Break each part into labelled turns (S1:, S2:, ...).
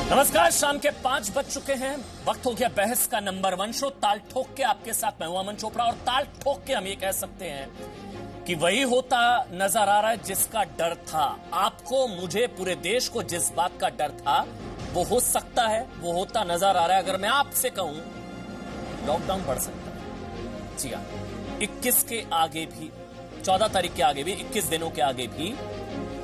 S1: नमस्कार, शाम के 5 बज चुके हैं। वक्त हो गया बहस का नंबर 1 शो ताल ठोक के। आपके साथ मैं हूं अमन चोपड़ा और ताल ठोक के हम ये कह सकते हैं कि वही होता नजर आ रहा है जिसका डर था। आपको, मुझे, पूरे देश को जिस बात का डर था वो हो सकता है, वो होता नजर आ रहा है। अगर मैं आपसे कहूं लॉकडाउन बढ़ सकता है, जी हां, 21 के आगे भी, 14 तारीख के आगे भी, 21 दिनों के आगे भी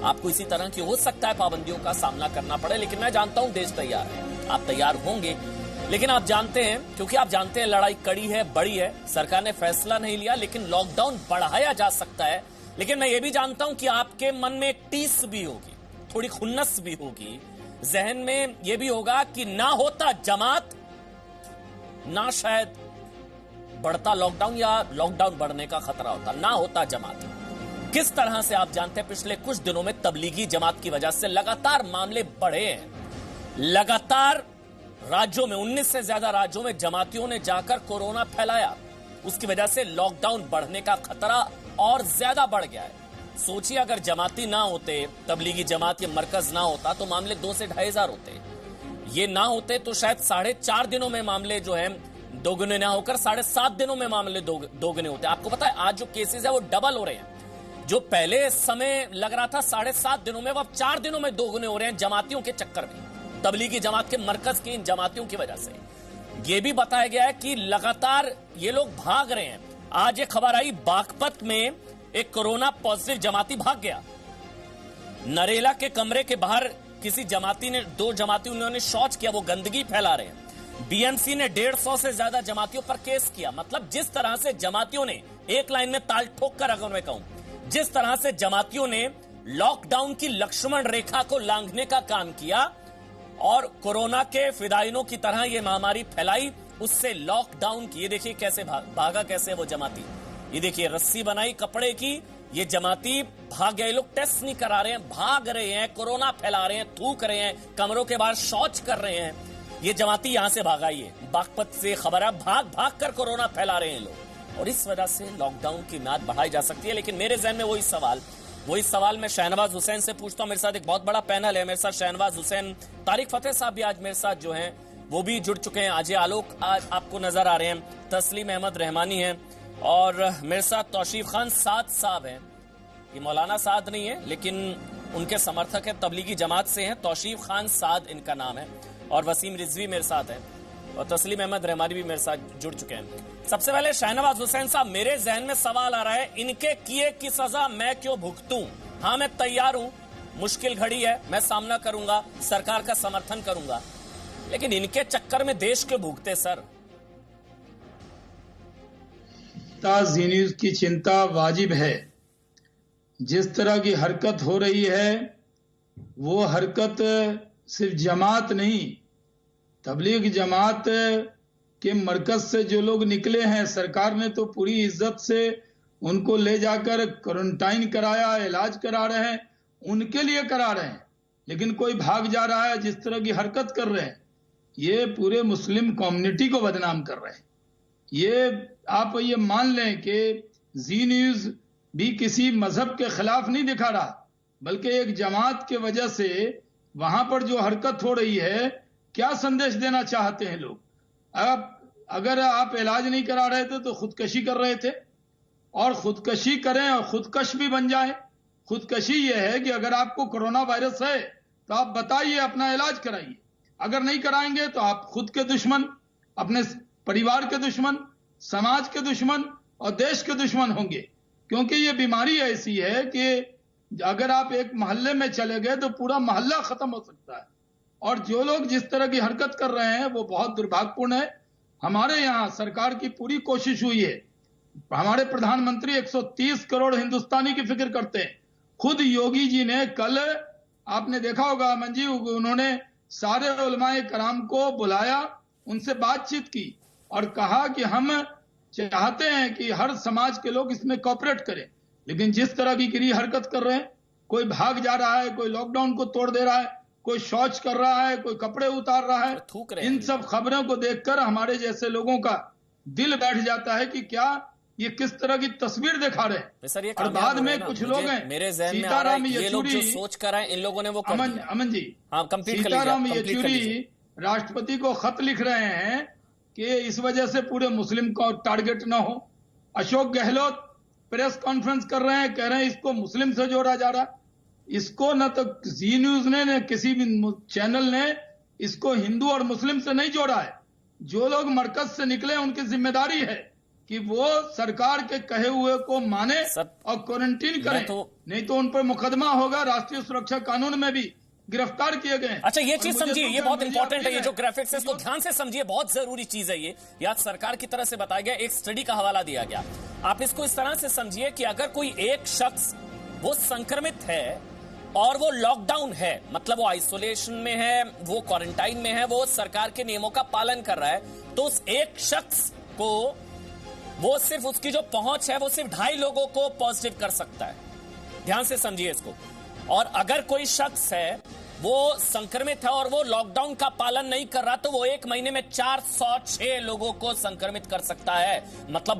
S1: आपको इसी तरह की हो सकता है पाबंदियों का सामना करना पड़े। लेकिन मैं जानता हूं देश तैयार है, आप तैयार होंगे। लेकिन आप जानते हैं, क्योंकि आप जानते हैं लड़ाई कड़ी है, बड़ी है, सरकार ने फैसला नहीं लिया, लेकिन लॉकडाउन बढ़ाया जा सकता है। लेकिन मैं ये भी जानता हूं कि आपके मन में एक टीस भी होगी, थोड़ी खुन्नस भी होगी, जहन में ये भी होगा कि ना होता जमात, ना शायद बढ़ता लॉकडाउन या लॉकडाउन बढ़ने का खतरा होता, ना होता जमात। किस तरह से आप जानते हैं पिछले कुछ दिनों में तबलीगी जमात की वजह से लगातार मामले बढ़े हैं। लगातार राज्यों में, 19 से ज्यादा राज्यों में जमातियों ने जाकर कोरोना फैलाया। उसकी वजह से लॉकडाउन बढ़ने का खतरा और ज्यादा बढ़ गया है। सोचिए, अगर जमाती ना होते, तबलीगी जमात या मरकज ना होता, तो मामले 2 से 2,500 होते। ये ना होते तो शायद 4.5 दिनों में मामले जो है दोगुने ना होकर 7.5 दिनों में मामले दोगुने होते। आपको पता है आज जो केसेस है वो डबल हो रहे हैं। जो पहले समय लग रहा था 7.5 दिनों में, वो अब 4 दिनों में दोगुने हो रहे हैं जमातियों के चक्कर में, तबलीगी जमात के मरकज की इन जमातियों की वजह से। यह भी बताया गया है कि लगातार ये लोग भाग रहे हैं। आज एक खबर आई, बागपत में एक कोरोना पॉजिटिव जमाती भाग गया। नरेला के कमरे के बाहर किसी जमाती ने, 2 जमाती उन्होंने शौच किया, वो गंदगी फैला रहे हैं। बीएमसी ने 150 से ज्यादा जमातियों पर केस किया। मतलब जिस तरह से जमातियों ने, एक लाइन में ताल ठोक कर अगर मैं कहूं, जिस तरह से जमातियों ने लॉकडाउन की लक्ष्मण रेखा को लांघने का काम किया और कोरोना के फिदायिनों की तरह यह महामारी फैलाई, उससे लॉकडाउन की, ये देखिए कैसे भागा कैसे वो जमाती, ये देखिए रस्सी बनाई कपड़े की, ये जमाती भाग गए। लोग टेस्ट नहीं करा रहे हैं, भाग रहे हैं, कोरोना फैला रहे हैं, थूक रहे हैं, कमरों के बाहर शौच कर रहे हैं। ये जमाती यहां से भागाई है, बागपत से खबर है, भाग भाग कर कोरोना फैला रहे हैं लोग, और इस वजह से लॉकडाउन की म्याद बढ़ाई जा सकती है। लेकिन मेरे जहन में वही सवाल मैं शहनवाज हुसैन से पूछता हूं। मेरे साथ एक बहुत बड़ा पैनल है, मेरे साथ शहनवाज हुसैन, तारिक फतेह साहब भी आज मेरे साथ जो हैं वो भी जुड़ चुके हैं। अजय आलोक आज आपको नजर आ रहे हैं, तस्लीम अहमद रहमानी हैं, और मेरे साथ तौसीफ खान साद साहब हैं। ये मौलाना साद नहीं है, लेकिन उनके समर्थक है, तबलीगी जमात से हैं, तौसीफ खान साद इनका नाम है, और वसीम रिजवी मेरे साथ है, और तस्लीम अहमद रहमानी भी मेरे साथ जुड़ चुके हैं। सबसे पहले शहनवाज हुसैन साहब, मेरे जहन में सवाल आ रहा है, इनके किए की सजा मैं क्यों भुगतूं? हाँ, मैं तैयार हूं, मुश्किल घड़ी है, मैं सामना करूंगा, सरकार का समर्थन करूंगा, लेकिन इनके चक्कर में देश क्यों भुगते सर?
S2: जी न्यूज की चिंता वाजिब है। जिस तरह की हरकत हो रही है, वो हरकत सिर्फ जमात नहीं, तबलीग जमात के मरकज से जो लोग निकले हैं, सरकार ने तो पूरी इज्जत से उनको ले जाकर क्वारंटाइन कराया, इलाज करा रहे हैं, उनके लिए करा रहे हैं। लेकिन कोई भाग जा रहा है, जिस तरह की हरकत कर रहे हैं, ये पूरे मुस्लिम कम्युनिटी को बदनाम कर रहे हैं। ये आप ये मान लें कि जी न्यूज भी किसी मजहब के खिलाफ नहीं दिखा रहा, बल्कि एक जमात के वजह से वहां पर जो हरकत हो रही है, क्या संदेश देना चाहते हैं लोग? अगर आप इलाज नहीं करा रहे थे तो खुदकशी कर रहे थे, और खुदकशी करें और खुदकश भी बन जाए। खुदकशी यह है कि अगर आपको कोरोना वायरस है तो आप बताइए, अपना इलाज कराइए। अगर नहीं कराएंगे तो आप खुद के दुश्मन, अपने परिवार के दुश्मन, समाज के दुश्मन और देश के दुश्मन होंगे। क्योंकि ये बीमारी ऐसी है कि अगर आप एक मोहल्ले में चले गए तो पूरा मोहल्ला खत्म हो सकता है। और जो लोग जिस तरह की हरकत कर रहे हैं वो बहुत दुर्भाग्यपूर्ण है। हमारे यहाँ सरकार की पूरी कोशिश हुई है। हमारे प्रधानमंत्री 130 करोड़ हिंदुस्तानी की फिक्र करते हैं। खुद योगी जी ने कल, आपने देखा होगा अमन जी, उन्होंने सारे उलमाए कराम को बुलाया, उनसे बातचीत की और कहा कि हम चाहते हैं कि हर समाज के लोग इसमें कोऑपरेट करें। लेकिन जिस तरह की गिरी हरकत कर रहे हैं, कोई भाग जा रहा है, कोई लॉकडाउन को तोड़ दे रहा है, कोई शौच कर रहा है, कोई कपड़े उतार रहा है, इन सब खबरों को देखकर हमारे जैसे लोगों का दिल बैठ जाता है कि क्या ये किस तरह की तस्वीर दिखा रहे हैं।
S1: सर, ये
S2: और बाद में कुछ लोग हैं,
S1: मेरे जहन में आ रहा है ये लोग जो सोच कर आए, इन लोगों ने वो कर दिया।
S2: अमन जी,
S1: हाँ, कंप्लीट कर लीजिए।
S2: सीताराम येचुरी राष्ट्रपति को खत लिख रहे हैं कि इस वजह से पूरे मुस्लिम को टारगेट ना हो। अशोक गहलोत प्रेस कॉन्फ्रेंस कर रहे हैं, कह रहे हैं इसको मुस्लिम से जोड़ा जा रहा। इसको न तो जी न्यूज ने न किसी भी चैनल ने इसको हिंदू और मुस्लिम से नहीं जोड़ा है। जो लोग मरकज से निकले उनकी जिम्मेदारी है कि वो सरकार के कहे हुए को माने और क्वारंटीन करें, नहीं तो उन पर मुकदमा होगा। राष्ट्रीय सुरक्षा कानून में भी गिरफ्तार किए गए।
S1: अच्छा, ये चीज समझिए, ये बहुत इंपॉर्टेंट है। ये जो ग्राफिक्स है इसको ध्यान से समझिए, बहुत जरूरी चीज है ये आज सरकार की तरफ से बताया गया, एक स्टडी का हवाला दिया गया। आप इसको इस तरह से समझिए कि अगर कोई एक शख्स वो संक्रमित है और वो लॉकडाउन है, मतलब वो आइसोलेशन में है, वो क्वारंटाइन में है, वो सरकार के नियमों का पालन कर रहा है, तो उस एक शख्स को वो सिर्फ उसकी जो पहुंच है वो सिर्फ 2.5 लोगों को पॉजिटिव कर सकता है। ध्यान से समझिए इसको। और अगर कोई शख्स है वो संक्रमित है और वो लॉकडाउन का पालन नहीं कर रहा, तो वो 1 महीने में 406 लोगों को संक्रमित कर सकता है। मतलब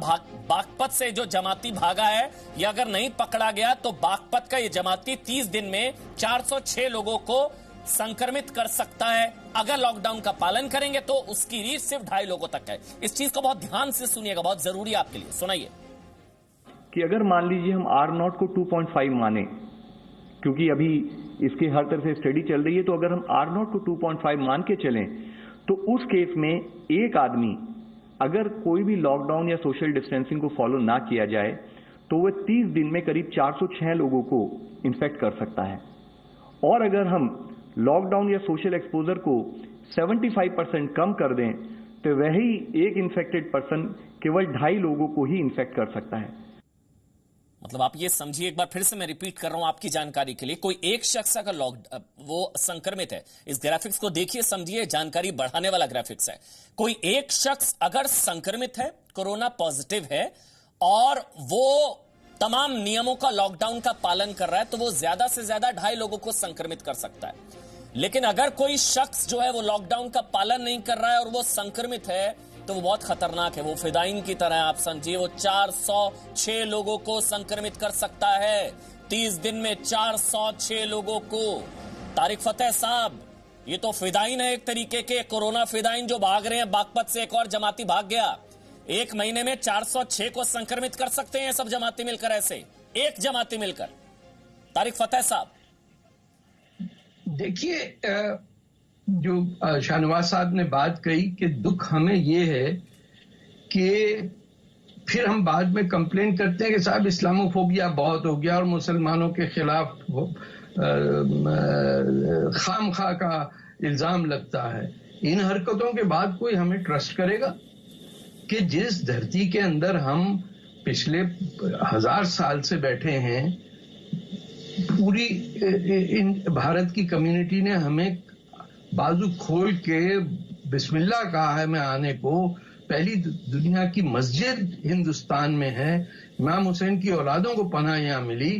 S1: बागपत से जो जमाती भागा है, ये अगर नहीं पकड़ा गया तो बागपत का ये जमाती 30 दिन में 406 लोगों को संक्रमित कर सकता है। अगर लॉकडाउन का पालन करेंगे तो उसकी रीच सिर्फ 2.5 लोगों तक है। इस चीज को बहुत ध्यान से सुनिएगा, बहुत जरूरी है आपके लिए। सुनाइए
S3: कि अगर मान लीजिए हम R0 को 2.5 माने, क्योंकि अभी इसके हर तरह से स्टडी चल रही है, तो अगर हम R0 को 2.5 मान के चलें तो उस केस में एक आदमी अगर कोई भी लॉकडाउन या सोशल डिस्टेंसिंग को फॉलो ना किया जाए तो वह 30 दिन में करीब 406 लोगों को इन्फेक्ट कर सकता है। और अगर हम लॉकडाउन या सोशल एक्सपोजर को 75% कम कर दें तो वही एक इन्फेक्टेड पर्सन केवल 2.5 लोगों को ही इन्फेक्ट कर सकता है।
S1: मतलब आप ये समझिए, एक बार फिर से मैं रिपीट कर रहा हूं आपकी जानकारी के लिए, कोई एक शख्स अगर वो संक्रमित है, इस ग्राफिक्स को देखिए, समझिए, जानकारी बढ़ाने वाला ग्राफिक्स है। कोई एक शख्स अगर संक्रमित है, कोरोना पॉजिटिव है और वो तमाम नियमों का, लॉकडाउन का पालन कर रहा है, तो वो ज्यादा से ज्यादा 2.5 लोगों को संक्रमित कर सकता है। लेकिन अगर कोई शख्स जो है वो लॉकडाउन का पालन नहीं कर रहा है और वो संक्रमित है, तो वो बहुत खतरनाक है। वो फिदाइन की तरह आप समझिए, वो 406 लोगों को संक्रमित कर सकता है 30 दिन में, 406 लोगों को। तारिक फतेह साहब, ये तो फिदाइन है एक तरीके के, कोरोना फिदाइन जो भाग रहे हैं बागपत से। एक और जमाती भाग गया, 1 महीने में 406 को संक्रमित कर सकते हैं सब जमाती मिलकर, ऐसे एक जमाती मिलकर। तारिक फतेह साहब,
S4: देखिए, जो शाहनवाज साहब ने बात कही कि दुख हमें ये है कि फिर हम बाद में कंप्लेन करते हैं कि साहब इस्लामोफोबिया बहुत हो गया और मुसलमानों के खिलाफ खामखा का इल्जाम लगता है। इन हरकतों के बाद कोई हमें ट्रस्ट करेगा कि जिस धरती के अंदर हम पिछले 1000 साल से बैठे हैं, पूरी इन भारत की कम्युनिटी ने हमें बाजू खोल के बिस्मिल्लाह कहा है मैं आने को। पहली दुनिया की मस्जिद हिंदुस्तान में है, इमाम हुसैन की औलादों को पनाह यहां मिली।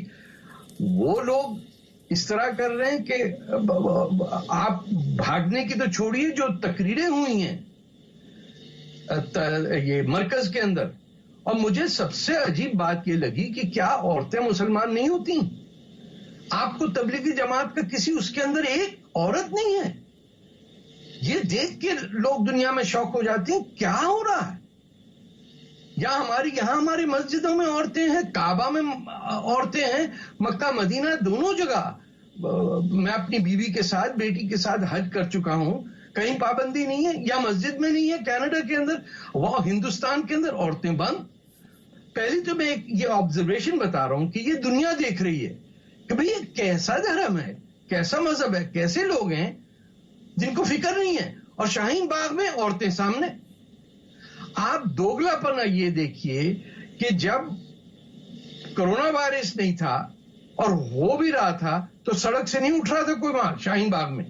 S4: वो लोग इस तरह कर रहे हैं कि आप भागने की तो छोड़िए, जो तकरीरें हुई हैं ये मरकज के अंदर। और मुझे सबसे अजीब बात ये लगी कि क्या औरतें मुसलमान नहीं होती? आपको तबलीगी जमात का किसी उसके अंदर एक औरत नहीं है? ये देख के लोग दुनिया में शौक हो जाते हैं क्या हो रहा है। यहां हमारी मस्जिदों में औरतें हैं, काबा में औरतें हैं, मक्का मदीना दोनों जगह मैं अपनी बीवी के साथ, बेटी के साथ हज कर चुका हूं, कहीं पाबंदी नहीं है, या मस्जिद में नहीं है। कनाडा के अंदर, वह हिंदुस्तान के अंदर औरतें बंद। पहले तो मैं ये ऑब्जर्वेशन बता रहा हूं कि ये दुनिया देख रही है कि भाई ये कैसा धर्म है, कैसा मजहब है, कैसे लोग हैं जिनको फिक्र नहीं है। और शाहीन बाग में औरतें सामने। आप दोगलापना ये देखिए कि जब कोरोना वायरस नहीं था और हो भी रहा था तो सड़क से नहीं उठ रहा था कोई वहां शाहीन बाग में।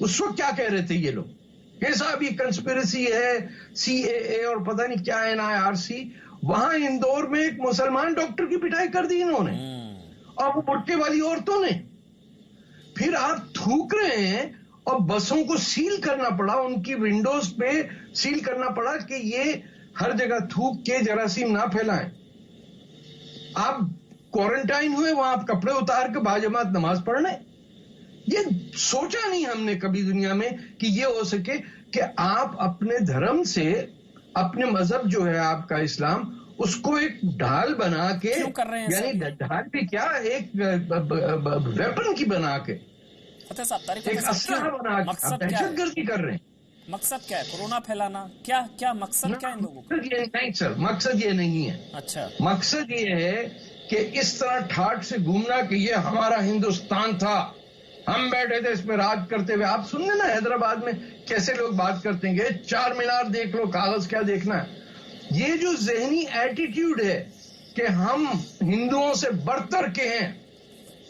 S4: उस वक्त क्या कह रहे थे ये लोग कि साहब ये कंस्पिरेसी है, CAA और पता नहीं क्या NIRC। वहां इंदौर में एक मुसलमान डॉक्टर की पिटाई कर दी इन्होंने, और वो बुर्के वाली औरतों ने। फिर आप थूक रहे हैं और बसों को सील करना पड़ा, उनकी विंडोज पे सील करना पड़ा कि ये हर जगह थूक के जरासीम ना फैलाएं। आप क्वारंटाइन हुए, वहां आप कपड़े उतार के बाजमात नमाज पढ़ लें। ये सोचा नहीं हमने कभी दुनिया में कि ये हो सके कि आप अपने धर्म से, अपने मजहब जो है आपका इस्लाम, उसको एक ढाल बना के,
S1: कर रहे हैं,
S4: यानी ढाल भी क्या, एक वेपन की बना के,
S1: फतेह साहब,
S4: एक असलहा बना के आप दहशतगर्दी कर रहे हैं।
S1: मकसद क्या है? कोरोना फैलाना? क्या मकसद क्या है इन लोगों का?
S4: नहीं सर, मकसद ये नहीं है।
S1: अच्छा,
S4: मकसद ये है कि इस तरह ठाठ से घूमना कि ये हमारा हिंदुस्तान था, हम बैठे थे इसमें राज करते हुए। आप सुन लेना हैदराबाद में कैसे लोग बात करते हैं, चार मीनार देख लो, कागज क्या देखना है। ये जो जहनी एटीट्यूड है कि हम हिंदुओं से बढ़कर के हैं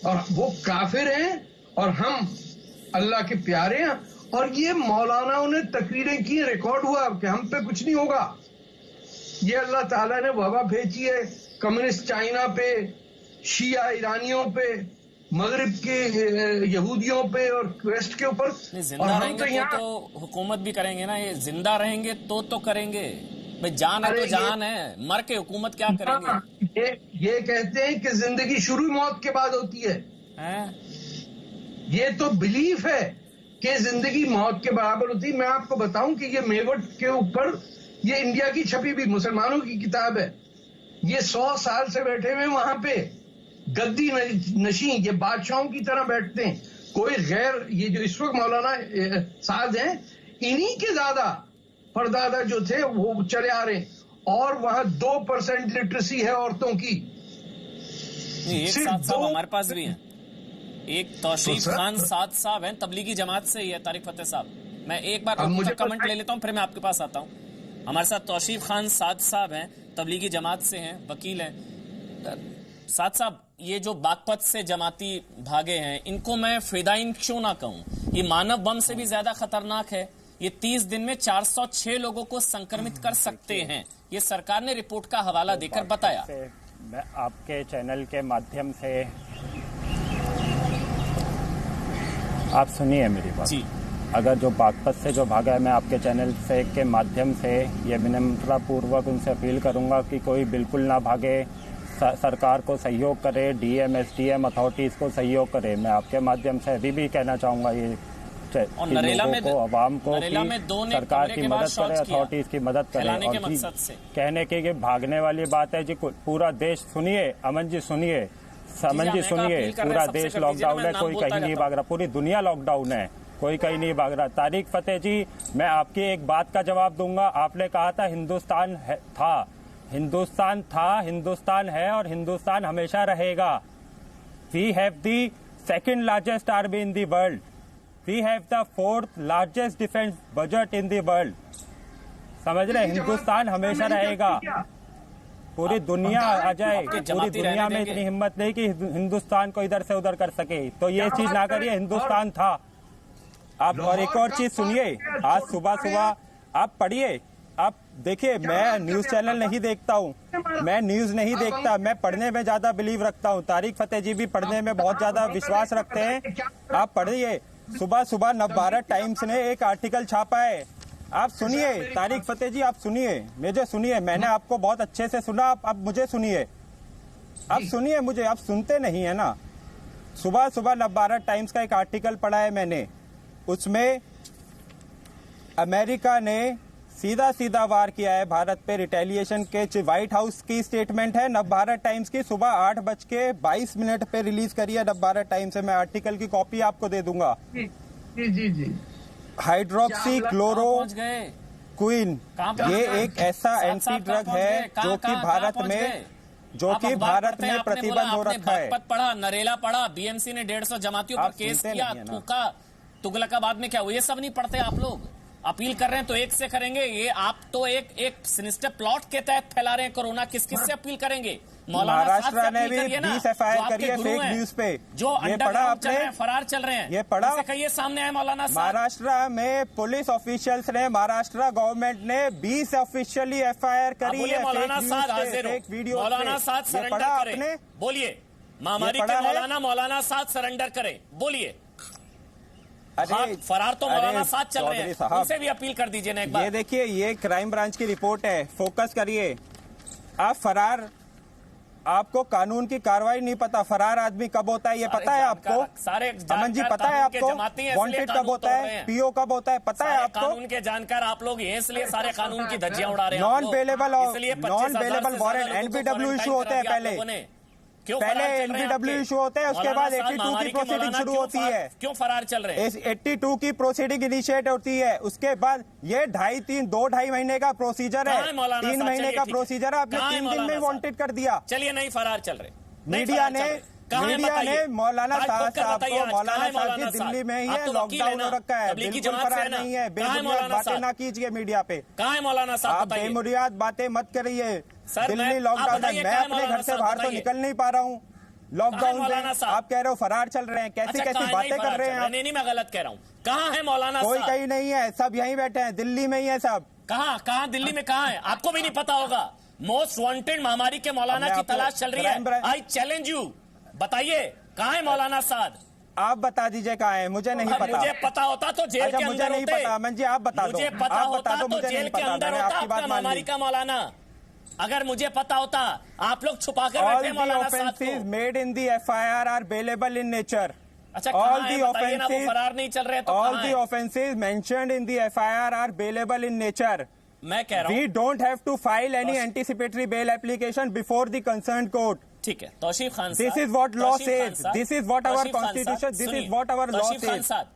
S4: और वो काफिर हैं और हम अल्लाह के प्यारे हैं, और ये मौलानाओं ने तकरीरें की, रिकॉर्ड हुआ कि हम पे कुछ नहीं होगा। ये अल्लाह ताला ने वबा भेजी है कम्युनिस्ट चाइना पे, शिया ईरानियों पे, मगरिब के यहूदियों पे और वेस्ट के ऊपर।
S1: जिंदा रहेंगे तो हुकूमत भी करेंगे ना। ये जिंदा रहेंगे तो करेंगे भाई, जान है तो जान है, मर के हुकूमत क्या करेंगे?
S4: ये कहते हैं कि जिंदगी शुरू मौत के बाद होती है। ये तो बिलीफ है कि जिंदगी मौत के बराबर होती है। मैं आपको बताऊं कि ये मेवट के ऊपर, ये इंडिया की छपी भी मुसलमानों की किताब है। ये 100 साल से बैठे हुए वहां पे गद्दी नशी, ये बादशाहों की तरह बैठते हैं। कोई गैर, ये जो इस वक्त मौलाना साद हैं, इन्हीं के दादा परदादा जो थे वो चले आ रहे हैं, और वहां 2% लिटरेसी है औरतों की।
S1: एक साथ साहब हमारे पास भी है, एक तौशीफ खान साद साहब हैं, तबलीगी जमात से ही है। तारिक फतेह साहब, मैं एक बार आपका कमेंट ले लेता हूं, फिर मैं आपके पास आता हूं। हमारे साथ तौशीफ खान साद साहब हैं, तबलीगी जमात से हैं, वकील हैं। साद साहब, ये जो बागपत से जमाती भागे हैं, इनको मैं फिदाइन क्यों ना कहूं? ये मानव बम से भी ज्यादा खतरनाक है। ये 30 दिन में 406 लोगों को संक्रमित कर सकते हैं, ये सरकार ने रिपोर्ट का हवाला देकर बताया।
S5: मैं आपके चैनल के माध्यम से, आप सुनिए मेरी बात जी। अगर जो बागपत से जो भागा है, मैं आपके चैनल से के माध्यम से ये विनम्रतापूर्वक उनसे अपील करूंगा कि कोई बिल्कुल ना भागे, सरकार को सहयोग करे, डीएम एसडीएम अथॉरिटीज़ को सहयोग करे। मैं आपके माध्यम से अभी भी कहना चाहूँगा ये
S1: और नरेला में
S5: अवाम को सरकार की मदद करे, अथॉरिटीज़ की मदद करे। और कहने के भागने वाली बात है जी, पूरा देश सुनिए, अमन जी सुनिए, समन जी सुनिए, पूरा देश लॉकडाउन है, कोई कहीं नहीं भाग रहा, पूरी दुनिया लॉकडाउन है, कोई कहीं नहीं भाग रहा। तारिक फतेह जी, मैं आपकी एक बात का जवाब दूंगा। आपने कहा था हिंदुस्तान था, हिंदुस्तान था, हिंदुस्तान है और हिंदुस्तान हमेशा रहेगा। We have the second largest army in the world, we have the 4th largest defence budget in the world. समझ रहे, हिंदुस्तान हमेशा रहेगा। पूरी दुनिया आ जाए, पूरी दुनिया में इतनी हिम्मत नहीं कि हिंदुस्तान को इधर से उधर कर सके, तो ये चीज ना करिए। हिंदुस्तान था आप। और एक और चीज सुनिए, आज सुबह सुबह आप पढ़िए, आप देखिए, मैं न्यूज चैनल नहीं देखता हूँ, मैं न्यूज नहीं देखता, मैं पढ़ने में ज्यादा बिलीव रखता हूँ। तारिक फतेह जी भी पढ़ने में बहुत ज्यादा विश्वास रखते हैं। आप पढ़िए, सुबह सुबह नवभारत टाइम्स ने एक आर्टिकल छापा है, आप सुनिए। तारिक फतेह जी आप सुनिए, मुझे सुनिए, मैंने आपको बहुत अच्छे से सुना, आप मुझे सुनिए, आप सुनिए मुझे, आप सुनते नहीं है ना। सुबह सुबह नवभारत टाइम्स का एक आर्टिकल पढ़ा है मैंने, उसमें अमेरिका ने सीधा सीधा वार किया है भारत पे रिटेलिएशन के। व्हाइट हाउस की स्टेटमेंट है, नवभारत टाइम्स की, सुबह 8:22 पे रिलीज करी है नवभारत टाइम्स से। मैं आर्टिकल की कॉपी आपको दे दूंगा।
S4: जी।
S5: हाइड्रोक्सी क्लोरो क्वीन, ये एक ऐसा एंटी ड्रग है जो कि भारत में प्रतिबंध हो रखा है।
S1: पढ़ा, नरेला पढ़ा, बीएमसी ने 150 जमातियों पर केस किया, थूका, तुगलकाबाद में क्या हुआ, ये सब नहीं पढ़ते आप लोग। अपील कर रहे हैं तो एक से करेंगे, ये आप तो एक सिनिस्टर प्लॉट के तहत फैला रहे हैं कोरोना। किस से अपील करेंगे?
S5: महाराष्ट्र ने भी 20 FIR करी है फेक न्यूज पे,
S1: जो अंडरग्राउंड चल रहे हैं, फरार चल रहे हैं,
S5: ये पढ़ा,
S1: कहिए सामने आए मौलाना साहब।
S5: महाराष्ट्र में पुलिस ऑफिशियल्स ने, महाराष्ट्र गवर्नमेंट ने 20 ऑफिशियली FIR करी है
S1: मौलाना साहब। हाजिर हो मौलाना साहब, सरेंडर करें, बोलिए। महामारी के मौलाना साहब सरेंडर करें, बोलिए। फरार तो मौलाना साथ चल रहे हैं, उनसे भी अपील कर दीजिए ना एक बार।
S5: ये देखिए, ये क्राइम ब्रांच की रिपोर्ट है, फोकस करिए। आप फरार, आपको कानून की कार्रवाई नहीं पता, फरार आदमी कब होता है ये पता है आपको?
S1: सारे
S5: अमन जी पता है आपको? वांटेड कब होता है, पीओ कब होता है, पता है आपको?
S1: कानून के जानकार आप लोग हैं, इसलिए सारे कानून की धज्जियां उड़ा रहे हैं।
S5: Non bailable warrant NBW issue होते हैं पहले एनबीडब्ल्यू इशू होते हैं, उसके बाद 82 की प्रोसीडिंग शुरू होती है।
S1: क्यों फरार चल रहे हैं?
S5: 82 की प्रोसीडिंग इनिशिएट होती है, उसके बाद ये 2.5 महीने का प्रोसीजर है, 3 महीने का प्रोसीजर है, आपने 3 दिन में वांटेड कर दिया।
S1: चलिए नहीं फरार चल रहे,
S5: मीडिया ने मौलाना साहब को, मौलाना साहब की दिल्ली में ही है, लॉकडाउन हो रखा है, बिल्कुल फरार नहीं है। बेबुनियाद बातें ना कीजिए मीडिया पे।
S1: कहाँ है मौलाना साहब?
S5: आप बेबुनियाद बातें मत करिए। दिल्ली लॉकडाउन है, मैं अपने घर से बाहर तो निकल नहीं पा रहा हूँ लॉकडाउन से। आप कह रहे हो फरार चल रहे हैं, कैसी कैसी बातें कर रहे हैं आप?
S1: नहीं, मैं गलत कह रहा हूँ। कहाँ है मौलाना?
S5: कोई कहीं नहीं है, सब यहीं बैठे हैं, दिल्ली में ही है सब।
S1: कहाँ दिल्ली में कहाँ है? आपको भी नहीं पता होगा। मोस्ट वांटेड महामारी के मौलाना की तलाश चल रही है। आई चैलेंज यू, बताइए कहाँ है मौलाना साद?
S5: आप बता दीजिए कहाँ है, मुझे नहीं पता।
S1: मुझे पता होता तो जेल के अंदर
S5: मुझे नहीं पता। अमन जी आप बता दो,
S1: मुझे पता होता तो जेल के अंदर होता आपका महामारी का मौलाना। अगर मुझे पता होता, आप लोग छुपा कर बैठे मौलाना साद को।
S5: Made in the FIR are bailable in nature.
S1: अच्छा, ऑल दी ऑफेंसेस फरार नहीं चल रहे तो
S5: all the offences mentioned in the FIR are bailable in nature.
S1: मैं कह रहा हूँ
S5: we don't have to file any anticipatory bail application before the concern court.
S1: ठीक है, Tauseef Khan,
S5: this is what law says, this is what our constitution, this is what our law says. आप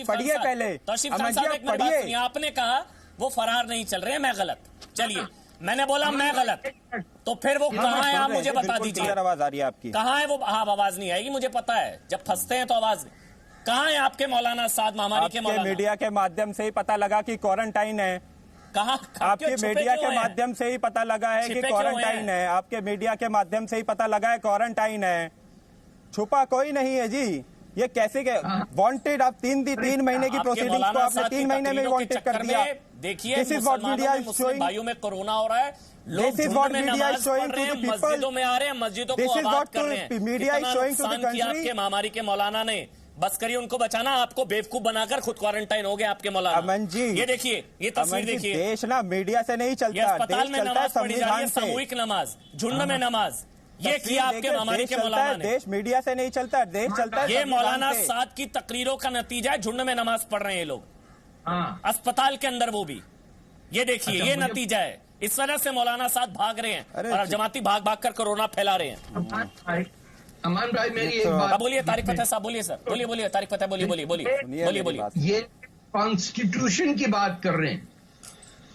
S5: पढ़िए पहले।
S1: अमन जी आप पढ़िए। आपने कहा वो फरार नहीं चल रहे, मैं गलत। चलिए, मैंने बोला मैं गलत, तो फिर वो कहाँ है आप मुझे बता दीजिए।
S5: आवाज आ रही है आपकी?
S1: कहाँ है वो? हाँ, आवाज नहीं आएगी, मुझे पता है, जब फंसते हैं तो आवाज नहीं। कहाँ है आपके मौलाना साद महामारी के मौलाना?
S5: मीडिया के माध्यम से ही पता लगा कि क्वारंटाइन है।
S1: कहाँ?
S5: आपके मीडिया के माध्यम से ही पता लगा है कि क्वारंटाइन है। आपके मीडिया के माध्यम से ही पता लगा है क्वारंटाइन है, छुपा कोई नहीं है जी। ये कैसे वांटेड? आप 3 महीने की प्रोसीडिंग्स को आपने 3 महीने में वांटेड कर दिया।
S1: देखिए, मुसलमानों भाइयों में कोरोना हो रहा है, लोग मस्जिदों में आ रहे हैं, मस्जिदों को आबाद कर रहे हैं। Media is showing to the country आपके महामारी के मौलाना ने। बस करिए उनको बचाना, आपको बेवकूफ बनाकर खुद क्वारंटाइन हो गए आपके मौलाना।
S5: अमन जी
S1: ये देखिए, ये तस्वीर देखिए।
S5: देश ना मीडिया से नहीं चलता,
S1: अस्पताल में नमाज पढ़ी जा रही है, सामूहिक नमाज, झुंड में नमाज। ये किया आपके महामारी के मौलाना ने।
S5: देश मीडिया से नहीं चलता, देश चलता है।
S1: ये मौलाना साद की तकरीरों का नतीजा है, झुंड में नमाज पढ़ रहे हैं ये लोग अस्पताल के अंदर, वो भी। ये देखिए, ये नतीजा है। इस वजह से मौलाना साद भाग रहे हैं और जमाती भाग कर कोरोना फैला रहे हैं।
S4: अमान भाई, मेरी एक बात
S1: बोलिए। तारिक फतेह साहब बोलिए सर, बोलिए तारिक फतेह, बोलिए।
S4: ये कॉन्स्टिट्यूशन की बात कर रहे हैं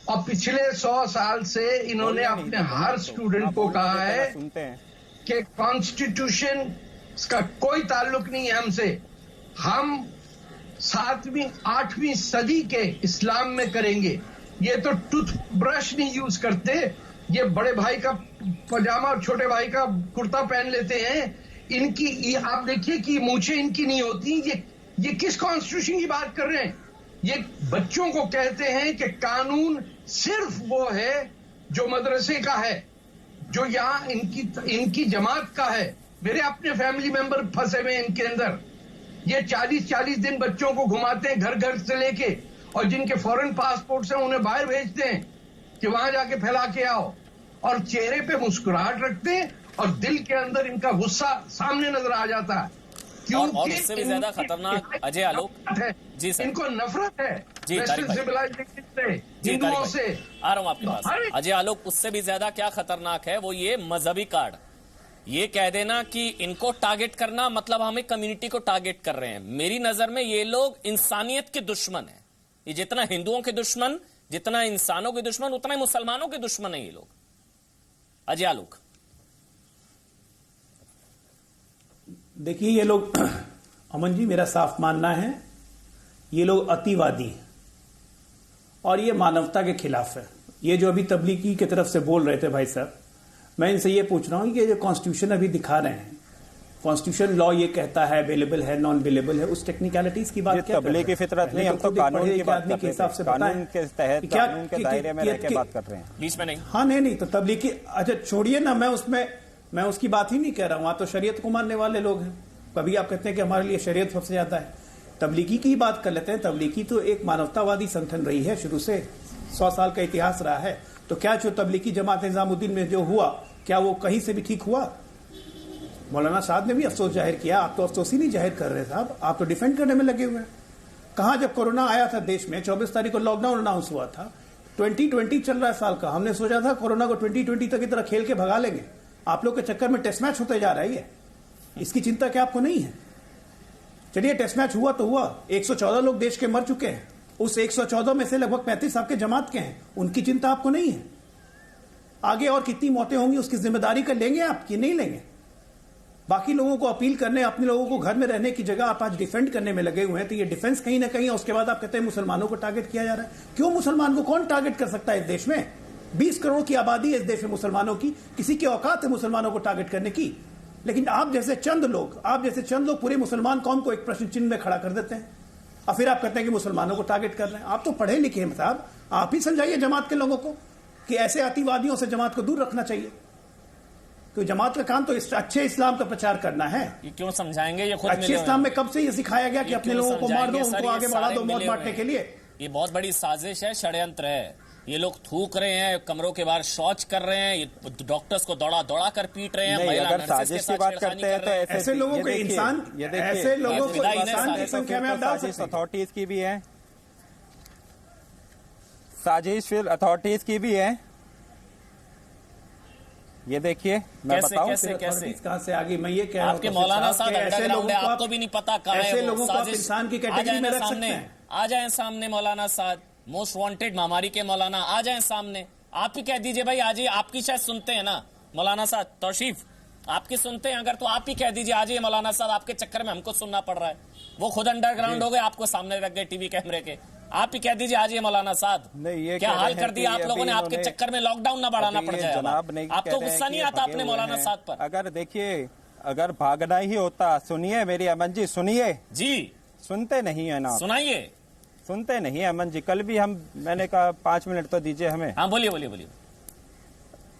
S4: और पिछले 100 साल से इन्होंने अपने हर स्टूडेंट को कहा है कि कॉन्स्टिट्यूशन का कोई ताल्लुक नहीं है हमसे। हम 7वीं 8वीं सदी के इस्लाम में करेंगे। ये तो टूथब्रश नहीं यूज करते, ये बड़े भाई का पजामा और छोटे भाई का कुर्ता पहन लेते हैं। इनकी आप देखिए कि मूछें इनकी नहीं होती। ये किस कॉन्स्टिट्यूशन की बात कर रहे हैं? ये बच्चों को कहते हैं कि कानून सिर्फ वो है जो मदरसे का है, जो यहाँ इनकी जमात का है। मेरे अपने फैमिली मेंबर फंसे हुए इनके अंदर। ये 40-40 दिन बच्चों को घुमाते हैं घर घर से लेके, और जिनके फॉरेन पासपोर्ट हैं उन्हें बाहर भेजते हैं कि वहां जाके फैला के आओ, और चेहरे पे मुस्कुराहट रखते हैं और दिल के अंदर इनका गुस्सा सामने नजर आ जाता है।
S1: और उससे भी ज्यादा खतरनाक अजय आलोक जी सर,
S4: इनको नफरत है
S1: जी
S4: सिविलाइजेशन से, हिंदुओं से।
S1: आ रहा हूं आपके पास अजय आलोक। उससे भी ज्यादा क्या खतरनाक है वो ये मजहबी कार्ड। ये कह देना कि इनको टारगेट करना मतलब हमें कम्युनिटी को टारगेट कर रहे हैं। मेरी नजर में ये लोग इंसानियत के दुश्मन है। ये जितना हिंदुओं के दुश्मन, जितना इंसानों के दुश्मन, उतना ही मुसलमानों के दुश्मन है ये लोग। अजय आलोक,
S6: देखिए ये लोग, अमन जी मेरा साफ मानना है ये लोग अतिवादी हैं और ये मानवता के खिलाफ है। ये जो अभी तबलीगी की तरफ से बोल रहे थे भाई साहब, मैं इनसे ये पूछ रहा हूं कि जो कॉन्स्टिट्यूशन अभी दिखा रहे हैं, कॉन्स्टिट्यूशन लॉ ये कहता है अवेलेबल है, नॉन अवेलेबल है, उस टेक्निकलिटीज की बात क्या
S5: तबलीग की फितरत नहीं, हम तो कानून की बात
S6: के हिसाब से
S5: कानून के तहत, कानून के दायरे में रहकर बात कर रहे हैं,
S1: बीच में नहीं।
S6: हाँ नहीं तो तबलीग की, अच्छा छोड़िए ना, मैं उसकी बात ही नहीं कह रहा हूं। वहां तो शरीयत को मानने वाले लोग हैं। कभी आप कहते हैं कि हमारे लिए शरीयत सबसे ज्यादा है। तबलीगी की बात कर लेते हैं। तबलीगी तो एक मानवतावादी संगठन रही है, शुरू से 100 साल का इतिहास रहा है। तो क्या जो तबलीगी जमात निजामुद्दीन में जो हुआ, क्या वो कहीं से भी ठीक हुआ? मौलाना साहब ने भी अफसोस जाहिर किया। आप तो अफसोस ही नहीं जाहिर कर रहे साहब, आप तो डिफेंड करने में लगे हुए हैं। कहां जब कोरोना आया था देश में, 24 तारीख को लॉकडाउन अनाउंस हुआ था, 2020 चल रहा है साल का, हमने सोचा था कोरोना को 2020 तक की तरह खेल के भगा लेंगे। आप लोग के चक्कर में टेस्ट मैच होते जा रहा है, इसकी चिंता क्या आपको नहीं है? चलिए टेस्ट मैच हुआ तो हुआ, 114 लोग देश के मर चुके हैं, उस 114 में से लगभग 35 आपके जमात के हैं, उनकी चिंता आपको नहीं है? आगे और कितनी मौतें होंगी उसकी जिम्मेदारी का लेंगे आप कि नहीं लेंगे? बाकी लोगों को अपील करने, अपने लोगों को घर में रहने की जगह आप आज डिफेंड करने में लगे हुए हैं। तो ये डिफेंस कहीं ना कहीं, उसके बाद आप कहते हैं मुसलमानों को टारगेट किया जा रहा है। क्यों मुसलमान को कौन टारगेट कर सकता है इस देश में? 20 करोड़ की आबादी है इस देश में मुसलमानों की, किसी की औकात है मुसलमानों को टारगेट करने की? लेकिन आप जैसे चंद लोग पूरे मुसलमान कौम को एक प्रश्न चिन्ह में खड़ा कर देते हैं और फिर आप कहते हैं कि मुसलमानों को टारगेट कर रहे हैं। आप तो पढ़े लिखे हैं साहब, आप ही समझाइए जमात के लोगों को कि ऐसे अतिवादियों से जमात को दूर रखना चाहिए। तो जमात का काम तो अच्छे इस्लाम का प्रचार करना है।
S1: ये क्यों समझाएंगे? ये खुद
S6: अच्छे इस्लाम में कब से ये सिखाया गया कि अपने लोगों को मार दो, उनको आगे बढ़ा दो मौत बांटने के लिए?
S1: ये बहुत बड़ी साजिश है, षड्यंत्र है। ये लोग थूक रहे हैं, कमरों के बाहर शौच कर रहे हैं, ये डॉक्टर्स को दौड़ा कर पीट रहे हैं, महिला नर्सेस के साथ छेड़खानी कर रहे हैं।
S6: ऐसे लोगों को इंसान, ऐसे लोगों को इंसान की संख्या में आप डाल सकते हैं।
S5: अथॉरिटीज की भी है साजिश, फिर अथॉरिटीज की भी है। ये देखिए मैं बताऊं
S1: कैसे
S6: कहां से आगे। मैं ये कह रहा हूं
S1: आपके मौलाना साहब अंडरग्राउंड है, आपको भी नहीं पता कहां है।
S6: ऐसे लोगों को आप इंसान की कैटेगरी में रख सकते हैं।
S1: आ जाए सामने मौलाना साहब, मोस्ट वांटेड महामारी के मौलाना आ जाए सामने। आप ही कह दीजिए भाई, आज आपकी शायद सुनते हैं ना मौलाना साहब, तौसीफ आपकी सुनते हैं अगर, तो आप ही कह दीजिए आ जाइए मौलाना साहब, आपके चक्कर में हमको सुनना पड़ रहा है। वो खुद अंडरग्राउंड हो गए, आपको सामने रख गए टीवी कैमरे के। आप ही कह दीजिए आ जाइए मौलाना साहब। क्या हाल कर दिया आप लोगों ने, आपके चक्कर में लॉकडाउन ना बढ़ाना पड़ जाए। आपको गुस्सा नहीं आता अपने मौलाना साहब पर?
S5: अगर देखिए, अगर भागना ही होता, सुनिए मेरी अमन जी, सुनिए
S1: जी,
S5: सुनते नहीं है ना,
S1: सुनाइए।
S5: सुनते नहीं है अमन जी। कल भी मैंने कहा 5 मिनट तो दीजिए हमें।
S1: हाँ बोलिए।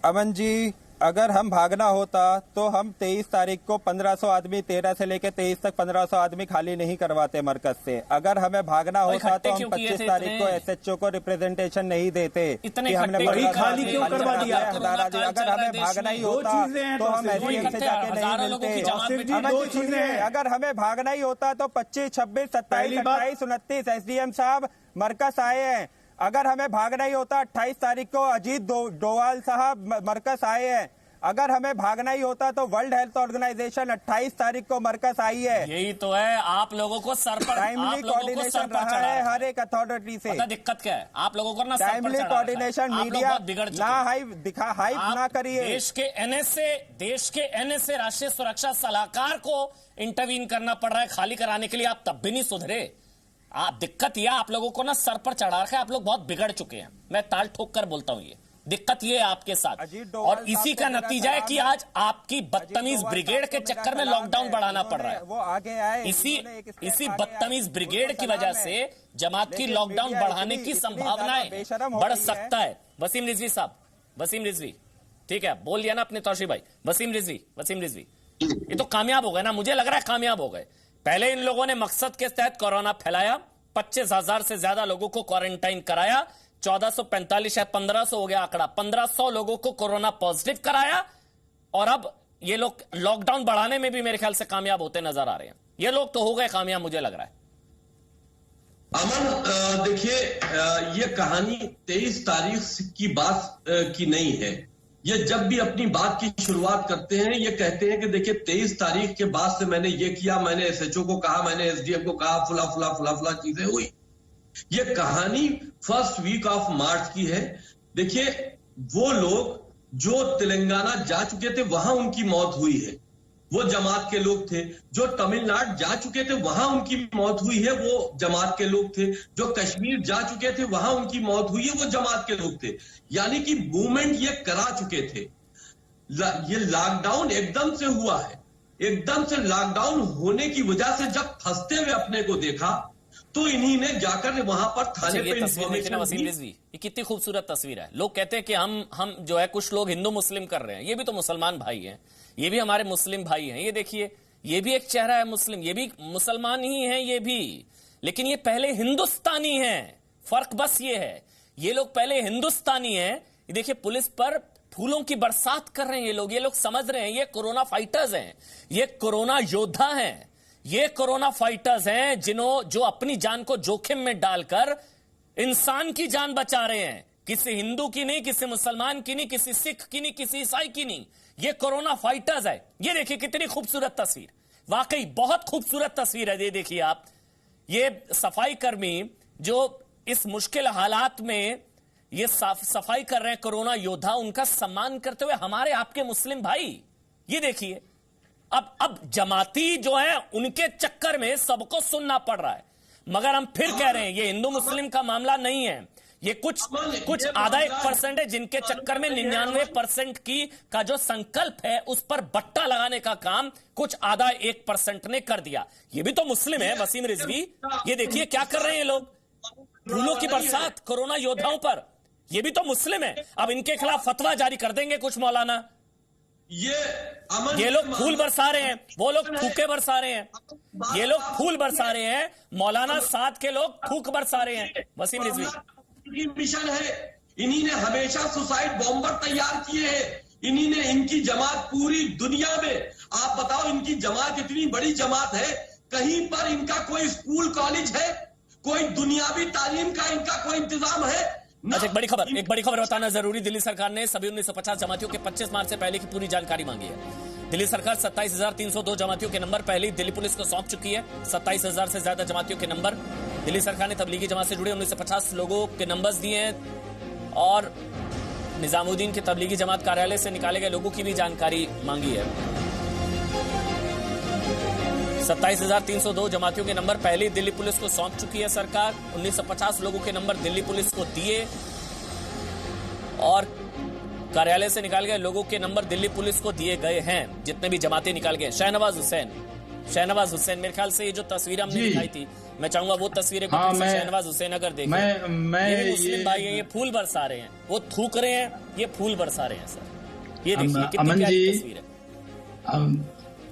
S5: अमन जी, अगर हम भागना होता तो हम 23 तारीख को 1500 आदमी, 13 से लेकर 23 तक 1500 आदमी खाली नहीं करवाते मरकज से। अगर हमें भागना होता तो हम 25 तारीख को एसएचओ को रिप्रेजेंटेशन नहीं देते कि हमने
S6: खाली क्यों करवा दिया।
S5: अगर हमें भागना ही होता तो हम एसडीएम से जाके नहीं मिलते। अगर हमें भागना ही होता तो 25, 26, 27, 28, 29 एसडीएम साहब मरकज आए हैं। अगर हमें भागना ही होता 28 तारीख को अजीत डोवाल साहब मरकज आए हैं। अगर हमें भागना ही होता तो वर्ल्ड हेल्थ ऑर्गेनाइजेशन 28 तारीख को मरकज आई है।
S1: यही तो है, आप लोगों को सर पर
S5: टाइमली कोऑर्डिनेशन रहा है हर एक अथॉरिटी से।
S1: पता दिक्कत क्या है आप लोगों को ना,
S5: टाइमली कोऑर्डिनेशन, मीडिया ना हाइप ना करिए।
S1: देश के एनएसए राष्ट्रीय सुरक्षा सलाहकार को इंटरवीन करना पड़ रहा है खाली कराने के लिए, आप तब भी नहीं सुधरे। आप दिक्कत यह आप लोगों को ना सर पर चढ़ा रखा है, आप लोग बहुत बिगड़ चुके हैं। मैं ताल ठोक कर बोलता हूं, ये दिक्कत ये है आपके साथ, और इसी का नतीजा है कि आज आपकी बदतमीज ब्रिगेड के चक्कर में लॉकडाउन बढ़ाना पड़ रहा है।
S5: वो आगे आए,
S1: इसी बदतमीज ब्रिगेड की वजह से जमात की लॉकडाउन बढ़ाने की संभावनाएं बढ़ सकता है। वसीम रिजवी साहब, वसीम रिजवी, ठीक है बोल लिया ना अपने तौशीफ भाई। वसीम रिजवी ये तो कामयाब हो गए ना, मुझे लग रहा है कामयाब हो गए। पहले इन लोगों ने मकसद के तहत कोरोना फैलाया, 25,000 से ज्यादा लोगों को क्वारंटाइन कराया, 1445 या 1500 हो गया आंकड़ा, 1500 लोगों को कोरोना पॉजिटिव कराया, और अब ये लोग लॉकडाउन बढ़ाने में भी मेरे ख्याल से कामयाब होते नजर आ रहे हैं। ये लोग तो हो गए कामयाब, मुझे लग रहा है।
S4: अमन देखिए, ये कहानी 23 तारीख की बात की नहीं है। ये जब भी अपनी बात की शुरुआत करते हैं ये कहते हैं कि देखिए 23 तारीख के बाद से मैंने ये किया, मैंने एसएचओ को कहा, मैंने एसडीएम को कहा, फुला चीजें हुई। ये कहानी फर्स्ट वीक ऑफ मार्च की है। देखिए वो लोग जो तेलंगाना जा चुके थे वहां उनकी मौत हुई है, वो जमात के लोग थे। जो तमिलनाडु जा चुके थे वहां उनकी मौत हुई है, वो जमात के लोग थे। जो कश्मीर जा चुके थे वहां उनकी मौत हुई है, वो जमात के लोग थे। यानी कि मूवमेंट ये करा चुके थे। ये लॉकडाउन एकदम से हुआ है, एकदम से लॉकडाउन होने की वजह से जब फंसते हुए अपने को देखा तो इन्हीं ने जाकर वहां पर थाने पे
S1: वसीम रिजवी, ये कितनी खूबसूरत तस्वीर है। लोग कहते हैं कि हम जो है कुछ लोग हिंदू मुस्लिम कर रहे हैं, ये भी तो मुसलमान भाई हैं, ये भी हमारे मुस्लिम भाई हैं। ये देखिए ये भी एक चेहरा है मुस्लिम, ये भी मुसलमान ही है ये भी, लेकिन ये पहले हिंदुस्तानी हैं। फर्क बस ये है, ये लोग पहले हिंदुस्तानी हैं। देखिए पुलिस पर फूलों की बरसात कर रहे हैं ये लोग समझ रहे हैं ये कोरोना फाइटर्स हैं, ये कोरोना योद्धा हैं, ये कोरोना फाइटर्स हैं जो अपनी जान को जोखिम में डालकर इंसान की जान बचा रहे हैं, किसी हिंदू की नहीं, किसी मुसलमान की नहीं, किसी सिख की नहीं, किसी ईसाई की नहीं, ये कोरोना फाइटर्स है। ये देखिए कितनी खूबसूरत तस्वीर, वाकई बहुत खूबसूरत तस्वीर है। ये देखिए आप, ये सफाई कर्मी जो इस मुश्किल हालात में ये सफाई कर रहे हैं, कोरोना योद्धा, उनका सम्मान करते हुए हमारे आपके मुस्लिम भाई, ये देखिए अब जमाती जो है उनके चक्कर में सबको सुनना पड़ रहा है। मगर हम फिर कह रहे हैं ये हिंदू मुस्लिम का मामला नहीं है, ये कुछ आधा 1% है जिनके चक्कर में 99% का जो संकल्प है उस पर बट्टा लगाने का काम कुछ आधा 1% ने कर दिया। ये भी तो मुस्लिम है वसीम रिजवी, ये देखिए क्या कर रहे हैं ये लोग, फूलों की बरसात कोरोना योद्धाओं पर, ये भी तो मुस्लिम है। अब इनके खिलाफ फतवा जारी कर देंगे कुछ मौलाना, ये लोग फूल बरसा रहे हैं, वो लोग थूके बरसा रहे हैं, ये लोग फूल बरसा रहे हैं, मौलाना साथ के लोग थूक बरसा रहे हैं। वसीम रिजवी
S7: मिशन है, इन्हीं ने हमेशा सुसाइड बॉम्बर तैयार किए हैं, इन्हीं ने, इनकी जमात पूरी दुनिया में, आप बताओ इनकी जमात इतनी बड़ी जमात है, कहीं पर इनका कोई स्कूल कॉलेज है, कोई दुनियावी तालीम का इनका कोई इंतजाम है?
S1: अच्छा, एक बड़ी खबर बताना जरूरी। दिल्ली सरकार ने सभी 1950 जमातियों के 25 मार्च से पहले की पूरी जानकारी मांगी है। दिल्ली सरकार 27,302 जमातियों के नंबर पहले ही दिल्ली पुलिस को सौंप चुकी है। 27,000 से ज्यादा जमातियों के नंबर दिल्ली सरकार ने तबलीगी जमात से जुड़े 1950 लोगों के नंबर्स दिए हैं और निजामुद्दीन के तबलीगी जमात कार्यालय से निकाले गए लोगों की भी जानकारी मांगी है। 27,302 जमातियों के नंबर पहले ही दिल्ली पुलिस को सौंप चुकी है सरकार। 1950 लोगों के नंबर दिल्ली पुलिस को दिए और कार्यालय से निकाल गए लोगों के नंबर दिल्ली पुलिस को दिए गए हैं, जितने भी जमातें निकाल गए। शहनवाज हुसैन, मेरे ख्याल से ये जो तस्वीर हमने दिखाई थी, मैं चाहूंगा वो तस्वीरें शहनवाज हुसैन अगर देखें, ये मुस्लिम भाई हैं, ये फूल बरसा रहे हैं, वो थूक रहे हैं, ये फूल बरसा रहे हैं सर। ये देखिए कितनी प्यारी तस्वीर है।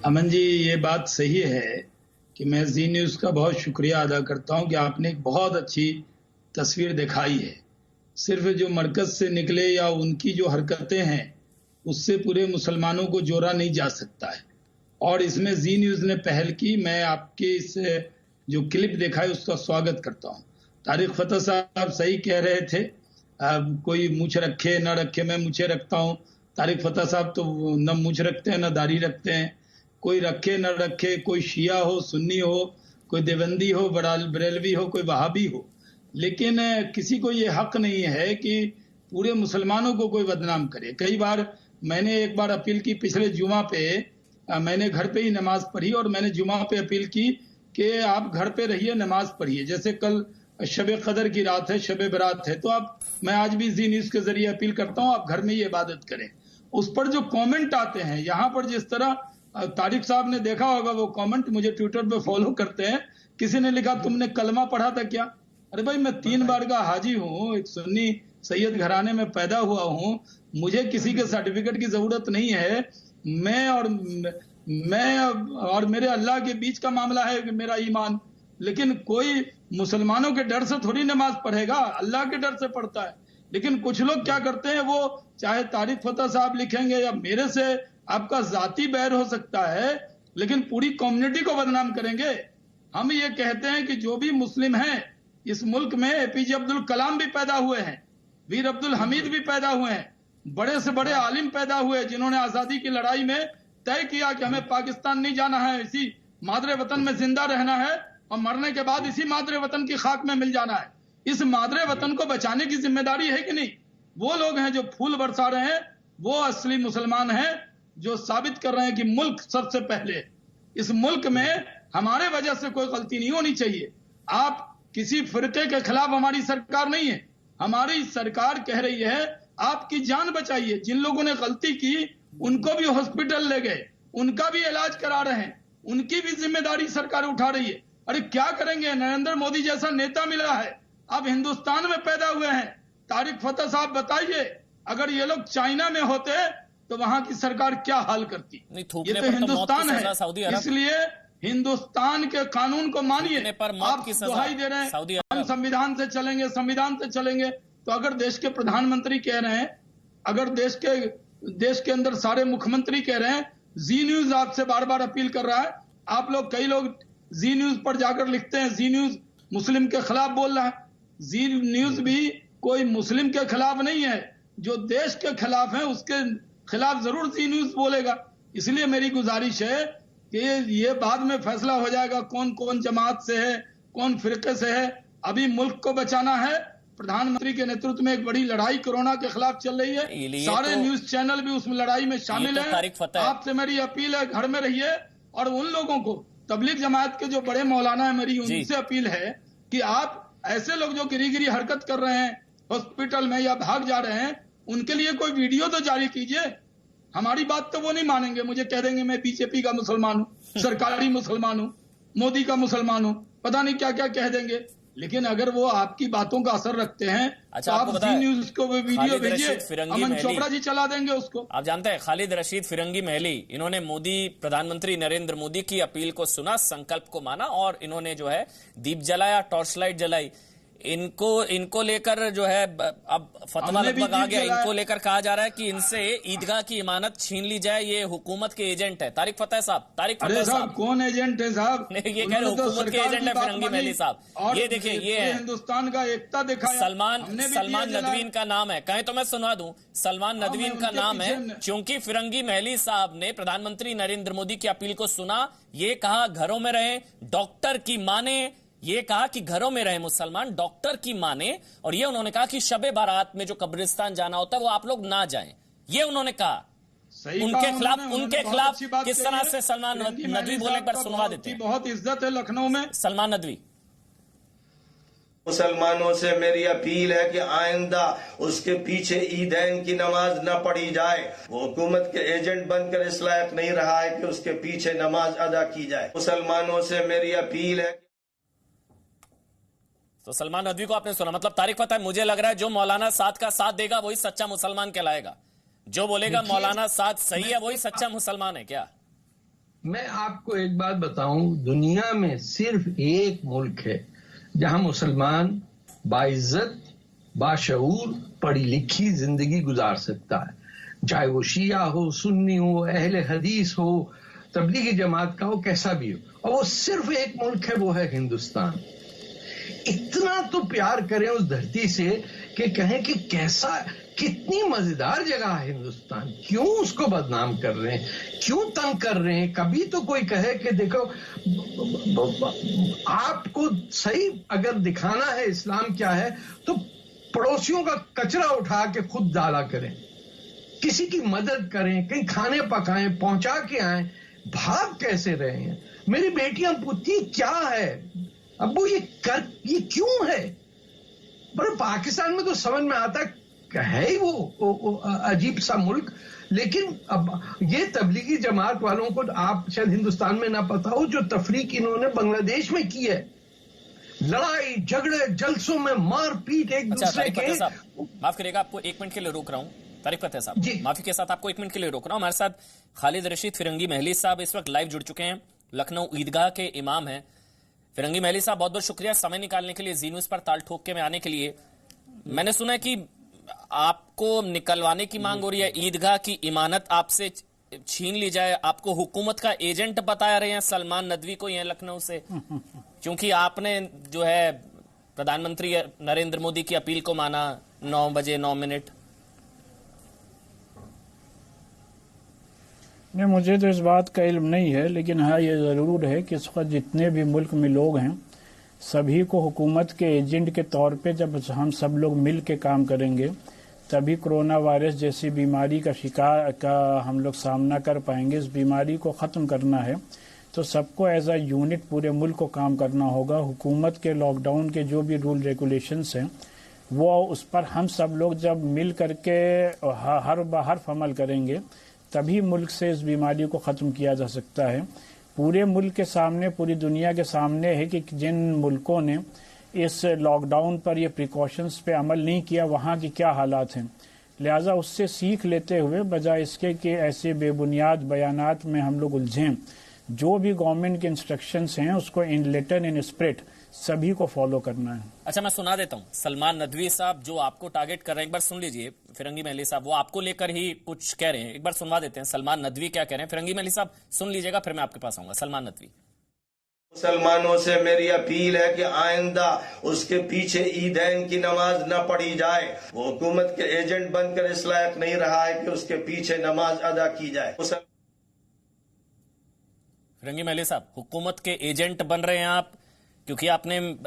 S2: अमन जी, ये बात सही है कि मैं जी न्यूज का बहुत शुक्रिया अदा करता हूं कि आपने एक बहुत अच्छी तस्वीर दिखाई है। सिर्फ जो मरकज से निकले या उनकी जो हरकतें हैं उससे पूरे मुसलमानों को जोड़ा नहीं जा सकता है, और इसमें जी न्यूज ने पहल की। मैं आपके इस जो क्लिप देखा है उसका स्वागत करता हूं। तारिक फतेह साहब सही कह रहे थे, कोई मूछ रखे न रखे, मैं मूछे रखता हूं। तारिक फतेह साहब तो न मूछ रखते हैं न दाढ़ी रखते हैं। कोई रखे न रखे, कोई शिया हो, सुन्नी हो, कोई देवबंदी हो, बरेलवी हो, कोई वहाबी हो, लेकिन किसी को ये हक नहीं है कि पूरे मुसलमानों को कोई बदनाम करे। कई बार मैंने एक बार अपील की, पिछले जुमा पे मैंने घर पे ही नमाज पढ़ी और मैंने जुमा पे अपील की कि आप घर पे रहिए, नमाज पढ़िए। जैसे कल शब कदर की रात है, शब बरात है, तो मैं आज भी जी न्यूज के जरिए अपील करता हूँ आप घर में ही इबादत करें। उस पर जो कॉमेंट आते हैं, यहाँ पर जिस तरह तारिक साहब ने देखा होगा वो कमेंट, मुझे ट्विटर पे फॉलो करते हैं, किसी ने लिखा तुमने कलमा पढ़ा था क्या? अरे भाई, मैं 3 बार का हाजी हूँ, एक सुन्नी सैयद घराने में पैदा हुआ हूँ, मुझे किसी के सर्टिफिकेट की जरूरत नहीं है। मैं और मेरे अल्लाह के बीच का मामला है कि मेरा ईमान, लेकिन कोई मुसलमानों के डर से थोड़ी नमाज पढ़ेगा, अल्लाह के डर से पढ़ता है। लेकिन कुछ लोग क्या करते हैं, वो चाहे तारिक फतेह साहब लिखेंगे या मेरे से आपका जाती बैर हो सकता है, लेकिन पूरी कम्युनिटी को बदनाम करेंगे। हम ये कहते हैं कि जो भी मुस्लिम हैं इस मुल्क में, एपीजे अब्दुल कलाम भी पैदा हुए हैं, वीर अब्दुल हमीद भी पैदा हुए हैं, बड़े से बड़े आलिम पैदा हुए जिन्होंने आजादी की लड़ाई में तय किया कि हमें पाकिस्तान नहीं जाना है, इसी मादरे वतन में जिंदा रहना है और मरने के बाद इसी मादरे वतन की खाक में मिल जाना है। इस मादरे वतन को बचाने की जिम्मेदारी है कि नहीं? वो लोग हैं जो फूल बरसा रहे हैं, वो असली मुसलमान हैं जो साबित कर रहे हैं कि मुल्क सबसे पहले। इस मुल्क में हमारे वजह से कोई गलती नहीं होनी चाहिए। आप किसी फिरके के खिलाफ हमारी सरकार नहीं है, हमारी सरकार कह रही है आपकी जान बचाइए। जिन लोगों ने गलती की उनको भी हॉस्पिटल ले गए, उनका भी इलाज करा रहे हैं, उनकी भी जिम्मेदारी सरकार उठा रही है। अरे क्या करेंगे, नरेंद्र मोदी जैसा नेता मिला है, आप हिंदुस्तान में पैदा हुए हैं। तारिक फतेह साहब बताइए, अगर ये लोग चाइना में होते तो वहां की सरकार क्या हाल करती। ये तो हिंदुस्तान है, इसलिए हिंदुस्तान के कानून को मानिए। आप दुहाई दे रहे हैं हम संविधान से चलेंगे, संविधान से चलेंगे, तो अगर देश के प्रधानमंत्री कह रहे हैं, अगर देश के अंदर सारे मुख्यमंत्री कह रहे हैं, जी न्यूज आपसे बार बार अपील कर रहा है, आप लोग कई लोग जी न्यूज पर जाकर लिखते हैं जी न्यूज मुस्लिम के खिलाफ बोल रहा है। जी न्यूज भी कोई मुस्लिम के खिलाफ नहीं है, जो देश के खिलाफ है उसके खिलाफ जरूर जी न्यूज बोलेगा। इसलिए मेरी गुजारिश है कि ये बाद में फैसला हो जाएगा कौन कौन जमात से है, कौन फिरके से है। अभी मुल्क को बचाना है। प्रधानमंत्री के नेतृत्व में एक बड़ी लड़ाई कोरोना के खिलाफ चल रही है, सारे न्यूज चैनल भी उस लड़ाई में शामिल है। आपसे मेरी अपील है, घर में रहिए। और उन लोगों को, तबलीग जमात के जो बड़े मौलाना है, मेरी उनसे अपील है कि आप ऐसे लोग जो गिरी हरकत कर रहे हैं हॉस्पिटल में या भाग जा रहे हैं, उनके लिए कोई वीडियो तो जारी कीजिए। हमारी बात तो वो नहीं मानेंगे, मुझे कह देंगे मैं बीजेपी का मुसलमान हूँ, सरकारी मुसलमान हूँ, मोदी का मुसलमान हूँ, पता नहीं क्या क्या कह देंगे। लेकिन अगर वो आपकी बातों का असर रखते हैं, तो आप जी न्यूज को वीडियो भेजिए, अमन चोपड़ा जी चला देंगे उसको।
S1: आप जानते हैं खालिद रशीद फिरंगी महली, इन्होंने प्रधानमंत्री नरेंद्र मोदी की अपील को सुना, संकल्प को माना और इन्होंने जो है दीप जलाया, टॉर्च लाइट जलाई। इनको लेकर जो है अब फतवा लगभग आ गया, इनको लेकर कहा जा रहा है कि इनसे ईदगाह की इमानत छीन ली जाए, ये हुकूमत के एजेंट है। तारिक फतेह साहब,
S2: कौन एजेंट है साहब?
S1: ये कह रहे हुकूमत के एजेंट है फिरंगी महली साहब। ये देखिए, ये है
S2: हिंदुस्तान का एकता दिखाया।
S1: सलमान नदवीन का नाम है, कहें तो मैं सुना दूं, सलमान नदवीन का नाम है, क्योंकि फिरंगी महली साहब ने प्रधानमंत्री नरेंद्र मोदी की अपील को सुना, ये कहा घरों में रहे, डॉक्टर की माने, ये कहा कि घरों में रहे मुसलमान, डॉक्टर की माने, और ये उन्होंने कहा कि शबे बारात में जो कब्रिस्तान जाना होता है वो आप लोग ना जाएं, ये उन्होंने कहा। उनके खिलाफ किस तरह से सलमान नदवी बोलने पर सुनवा देते हैं।
S2: बहुत इज्जत है लखनऊ में
S1: सलमान नदवी।
S8: मुसलमानों से मेरी अपील है कि आइंदा उसके पीछे ईदैन की नमाज न पढ़ी जाए। वो हुकूमत के एजेंट बनकर इस लायक नहीं रहा है कि उसके पीछे नमाज अदा की जाए। मुसलमानों से मेरी अपील है।
S1: तो सलमान नदवी को आपने सुना, मतलब तारिक फतेह, मुझे लग रहा है जो मौलाना साद का साथ देगा वही सच्चा मुसलमान कहलाएगा, जो बोलेगा मौलाना साद सही है वही सच्चा मुसलमान है क्या?
S4: मैं आपको एक बात बताऊं, दुनिया में सिर्फ एक मुल्क है जहां मुसलमान बाइज्जत, बाशऊर, पढ़ी लिखी जिंदगी गुजार सकता है, चाहे वो शिया हो, सुन्नी हो, अहले हदीस हो, तबलीगी जमात का हो, कैसा भी हो, और वो सिर्फ एक मुल्क है, वो है हिंदुस्तान। इतना तो प्यार करें उस धरती से कि कहें कि कैसा, कितनी मजेदार जगह है हिंदुस्तान, क्यों उसको बदनाम कर रहे हैं, क्यों तंग कर रहे हैं। कभी तो कोई कहे कि देखो, आपको सही अगर दिखाना है इस्लाम क्या है, तो पड़ोसियों का कचरा उठा के खुद डाला करें, किसी की मदद करें, कहीं खाने पकाएं, पहुंचा के आए, भाग कैसे रहे हैं। मेरी बेटियां पूछती क्या है अब्बू, ये क्यों है? पर पाकिस्तान में तो समझ में आता है ही वो अजीब सा मुल्क। लेकिन अब ये तबलीगी जमात वालों को आप शायद हिंदुस्तान में ना पता हो, जो तफरीक इन्होंने बांग्लादेश में की है, लड़ाई झगड़े जलसों में मारपीट एक दूसरे के।
S1: माफ करिएगा, आपको 1 मिनट के लिए रोक रहा हूं तारिक फतेह साहब, माफी के साथ आपको 1 मिनट के लिए रोक रहा हूं। हमारे साथ खालिद रशीद फिरंगी महली साहब इस वक्त लाइव जुड़ चुके हैं, लखनऊ ईदगाह के इमाम हैं। फिरंगी महली साहब, बहुत बहुत शुक्रिया समय निकालने के लिए, जी न्यूज पर ताल ठोक के में आने के लिए। मैंने सुना है कि आपको निकलवाने की मांग हो रही है, ईदगाह की इमानत आपसे छीन ली जाए, आपको हुकूमत का एजेंट बता रहे हैं सलमान नदवी को यहाँ लखनऊ से, क्योंकि आपने जो है प्रधानमंत्री नरेंद्र मोदी की अपील को माना 9 बजे 9 मिनट।
S6: नहीं, मुझे तो इस बात का इल्म नहीं है, लेकिन हाँ ये ज़रूर है कि इस वक्त जितने भी मुल्क में लोग हैं, सभी को हुकूमत के एजेंट के तौर पे जब हम सब लोग मिल के काम करेंगे, तभी कोरोना वायरस जैसी बीमारी का शिकार का हम लोग सामना कर पाएंगे। इस बीमारी को ख़त्म करना है तो सबको एज अ यूनिट पूरे मुल्क को काम करना होगा। हुकूमत के लॉकडाउन के जो भी रूल रेगुलेशंस हैं, वो उस पर हम सब लोग जब मिल करके हर अमल करेंगे, तभी मुल्क से इस बीमारी को ख़त्म किया जा सकता है। पूरे मुल्क के सामने, पूरी दुनिया के सामने है कि जिन मुल्कों ने इस लॉकडाउन पर, ये प्रिकॉशंस पे अमल नहीं किया, वहाँ की क्या हालात हैं।
S9: लिहाजा उससे सीख लेते हुए बजाय इसके कि ऐसे बेबुनियाद बयानात में हम लोग उलझें, जो भी गवर्नमेंट के इंस्ट्रक्शंस हैं उसको इन लेटर इन स्पिरिट सभी को फॉलो करना है।
S1: अच्छा, मैं सुना देता हूं सलमान नदवी साहब जो आपको टारगेट कर रहे हैं, एक बार सुन लीजिए। फिरंगी महली साहब वो आपको लेकर ही कुछ कह रहे हैं, एक बार सुनवा देते हैं सलमान नदवी क्या कह रहे हैं। फिरंगी महली साहब सुन लीजिएगा, फिर मैं आपके पास आऊंगा। सलमान नदवी:
S8: मुसलमानों से मेरी अपील है कि आइंदा उसके पीछे ईदैन की नमाज न पढ़ी जाए। वो हुकूमत के एजेंट बनकर इस लायक नहीं रहा है कि उसके पीछे नमाज अदा की जाए।
S1: फिरंगी महली साहब, हुकूमत के एजेंट बन रहे हैं आप, क्योंकि आपने